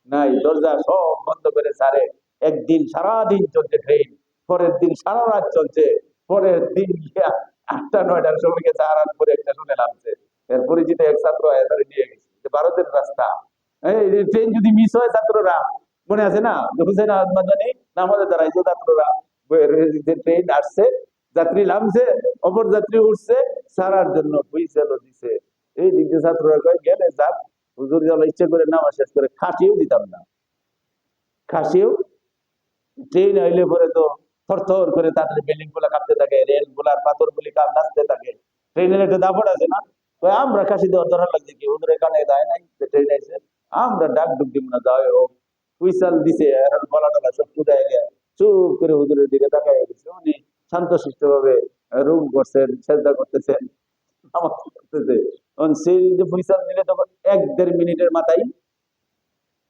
নাই, দরজা সব বন্ধ করে ছাড়ে। একদিন সারাদিন চলছে ট্রেন, পরের দিন সারা রাত চলছে, পরের দিন গিয়া 8টা-9টার সময় গেছে আরামপুরে একটা শুনে নামছে। এর পরিচিত এক ছাত্র এবারে নিয়ে গেছে যে ভারতের রাস্তা, এই ট্রেন যদি মিস হয় ছাত্ররা, মনে আছে না যে হুসেন আহমদ মাদানী নামাজে দাঁড়াইছে, ছাত্ররা যে ট্রেন আসছে, যাত্রী নামছে, অপর যাত্রী উঠছে, সারার জন্য হুইসেলও দিছে। এই দিক দিয়ে ছাত্ররা কয় গেলে যাক, হুজুর যা ইচ্ছে করে নামাজ শেষ করে খাসিও দিতাম না, খাসিও। ট্রেন আইলে পরে তো থরথর করে তাড়াতাড়ি বিল্ডিং গুলা কাঁপতে থাকে, রেল গুলার পাথর গুলি কাপ নাচতে থাকে। ট্রেনের একটা দাপট আছে না, তো আমরা খাসি দেওয়ার ধরার লাগছে কি, ওদের কানে দেয় নাই যে ট্রেন আইছে, আমরা ডাক ডুক দিব না, যাও ও হুইসাল দিছে, এখন গলা টলা সব ফুটাই গিয়ে চুপ করে হুজুরের দিকে তাকাই গেছে। উনি শান্তশিষ্ট ভাবে রুম করছেন, চেষ্টা করতেছেন, নামাজ পড়তেছে। তখন সেই যে হুইসাল দিলে তখন 1-1.5 মিনিটের মাথায়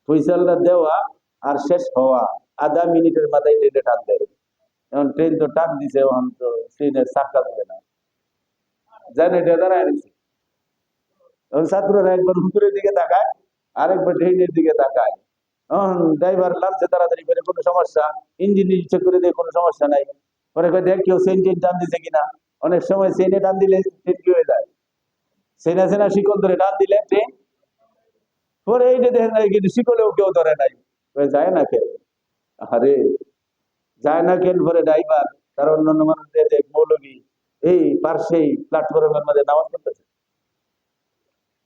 হুইসেলটা দেওয়া আর শেষ হওয়া, আধা মিনিটের মাথায় ট্রেনে টান দেয়। এখন ট্রেন তো টান দিছে, এখন তো ট্রেনের চাক্কা দেবে না, জানে দাঁড়ায় নিচ্ছে। তখন ছাত্ররা একবার হুজুরের দিকে তাকায়, আরেকবার ট্রেনের দিকে তাকায়। ড্রাইভার নামছে তাড়াতাড়ি করে, কোনো সমস্যা, ইঞ্জিন চেক করে দিয়ে কোনো সমস্যা নাই। পরে দেখ কেউ চেন টেন টান দিছে কিনা। অনেক সময় চেনে টান দিলে ট্রেন কি হয়ে যায়, চেনা চেনা শিকল ধরে টান দিলে ট্রেন, পরে এই যে দেখেন কিন্তু শিকলেও কেউ ধরে নাই, যায় না কেউ। আরে যায় না কেন, পরে ড্রাইভার তার অন্যান্য মানুষদের দেখ মৌলবী এই পার্শ্বেই প্ল্যাটফর্মের মধ্যে নামাজ পড়তেছে,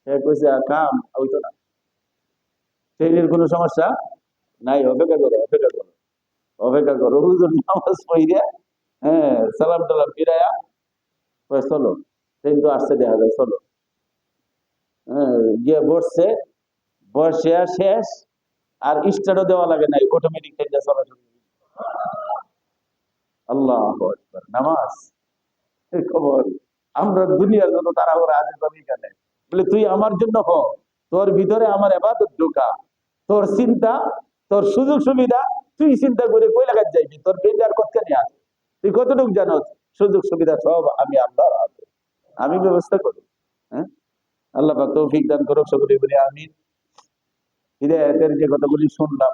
কইছে কাম হইতো না, ট্রেনের কোনো সমস্যা নাই, অপেক্ষা করো, অপেক্ষা করো, অপেক্ষা করো। হুজুর নামাজ পড়িয়া, হ্যাঁ সালাম টালাম ফিরাইয়া চলো, ট্রেন তো আসছে দেখা যায়, চলো। হ্যাঁ গিয়ে বসছে, বসে শেষ, আর স্টার্টও দেওয়া লাগে নাই, অটোমেটিক ট্রেনটা চলা শুরু। আল্লাহু আকবার, নামাজ এই খবর। আমরা দুনিয়ার জন্য তাড়াহুড়া আছে সব এখানে। বলে তুই আমার জন্য হ, তোর ভিতরে আমার ইবাদত ঢোকা, তোর চিন্তা, তোর সুযোগ সুবিধা, তুই চিন্তা করে কই লাগাত যাইবি, তোর বেজার কতখানি আছে, তুই কতটুকু জানোস, সুযোগ সুবিধা সব আমি আল্লাহর হাতে, আমি ব্যবস্থা করি। হ্যাঁ, আল্লাহ পাক তৌফিক দান করুক, সকলে বলি আমিন। হিদায়াতের যে কথাগুলি শুনলাম,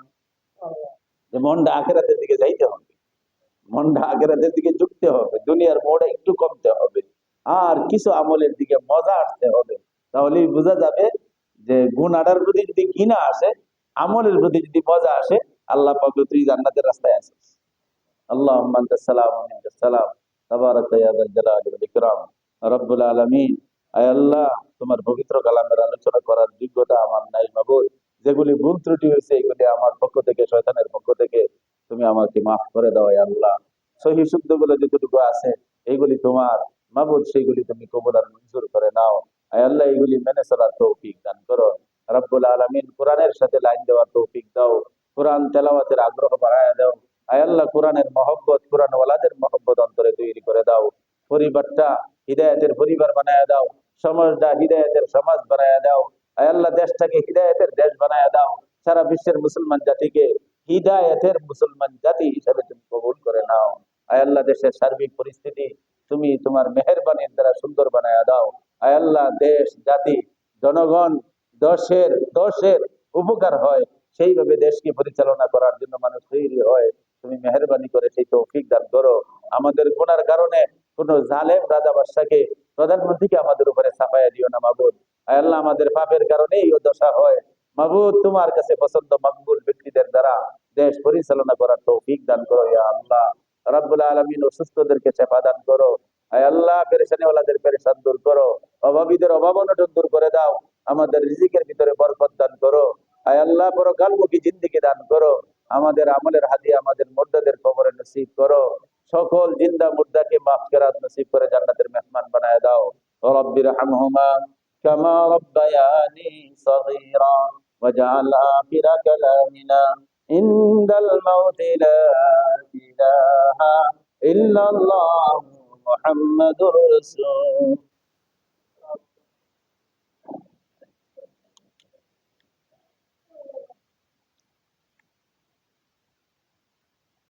যে মনটা আখিরাতের দিকে যাইতে হবে, মনটা আখিরাতের দিকে ঝুঁকতে হবে, দুনিয়ার মোড় একটু কমতে হবে। আর কিছু আমলের দিকে মজা আসতে হবে, তাহলেই বোঝা যাবে যে গুনাহটার প্রতি যদি ঘৃণা আসে, আমলের প্রতি যদি মজা আসে, আল্লাহ পাক তুই জান্নাতের রাস্তায় আছিস। আল্লাহুম্মা আনতাস সালাম ওয়া মিনকাস সালাম, তাবারাকা ইয়া যাল জালালি ওয়াল ইকরাম। রব্বুল আলামিন, আয় আল্লাহ, তোমার পবিত্র কালামের আলোচনা করার যোগ্যতা আমার নাই মাবুদ। যেগুলি ভুল ত্রুটি হয়েছে এগুলি আমার পক্ষ থেকে, শয়তানের পক্ষ থেকে, তুমি আমাকে মাফ করে দাও আয় আল্লাহ। সহিহ শুদ্ধগুলো যতটুকু আছে এইগুলি তোমার মাবুদ, সেইগুলি তুমি কবুল আর মঞ্জুর করে নাও আয় আল্লাহ। এগুলি মেনে চলার তৌফিক দান করো রব্বুল আলামিন। কোরআনের সাথে লাইন দেওয়ার তৌফিক দাও, কোরআন তেলাওয়াতের আগ্রহ বাড়ায় দাও আয় আল্লাহ। কোরআনের মহব্বত, কোরআন ওয়ালাদের মহব্বত অন্তরে তৈরি করে দাও। পরিবারটা হিদায়াতের পরিবার বানায় দাও, সমাজটা হিদায়াতের সমাজ বানায় দাও আয় আল্লাহ। দেশটাকে হিদায়াতের দেশ বানায় দাও। সারা বিশ্বের মুসলমান জাতিকে হিদায়াতের মুসলমান জাতি হিসেবে তুমি কবুল করে নাও আয় আল্লাহ। দেশের সার্বিক পরিস্থিতি তুমি তোমার মেহেরবানির দ্বারা সুন্দর বানায় দাও আয় আল্লাহ। দেশ, জাতি, জনগণ দশের দশের উপকার হয়, সেইভাবে দেশকে পরিচালনা করার জন্য মানুষ তৈরি হয়। তুমি মেহেরবানি করে সেই তৌফিক দান করো। আমাদের গুনার কারণে কোন জালেম রাজা বাদশাকে, প্রধানমন্ত্রীকে আমাদের উপরে চাপাইয়া দিও না মাবুদ আয় আল্লাহ। আমাদের পাপের কারণে এই দশা হয় মাবুদ। তোমার কাছে পছন্দ মকবুল ব্যক্তিদের দ্বারা দেশ পরিচালনা করার তৌফিক দান করো ইয়া আল্লাহ। রাব্বুল আলামিন, অসুস্থদেরকে শেফা দান করো আয় আল্লাহ। পেরেশানিওয়ালাদের পেরেশান দূর করো, অভাবীদের অভাব অনটন দূর করে দাও। আমাদের রিজিকের ভিতরে বরকত দান করো আয় আল্লাহ। পরকালমুখী জিন্দেগি দান করো। আমাদের আমলের হাদিয়া আমাদের মুর্দাদের কবরে নসিব করো। সকল জিন্দা মুর্দাকে মাগফিরাত নসিব করে জান্নাতের মেহমান বানায় দাও। রব্বির হামহুমা কামা রব্বায়ানি সগীরা ওয়াজআল আখিরা কালামিনা ইনদাল মাউতি লা ইলাহা ইল্লাল্লাহ মুহাম্মাদুর রাসূল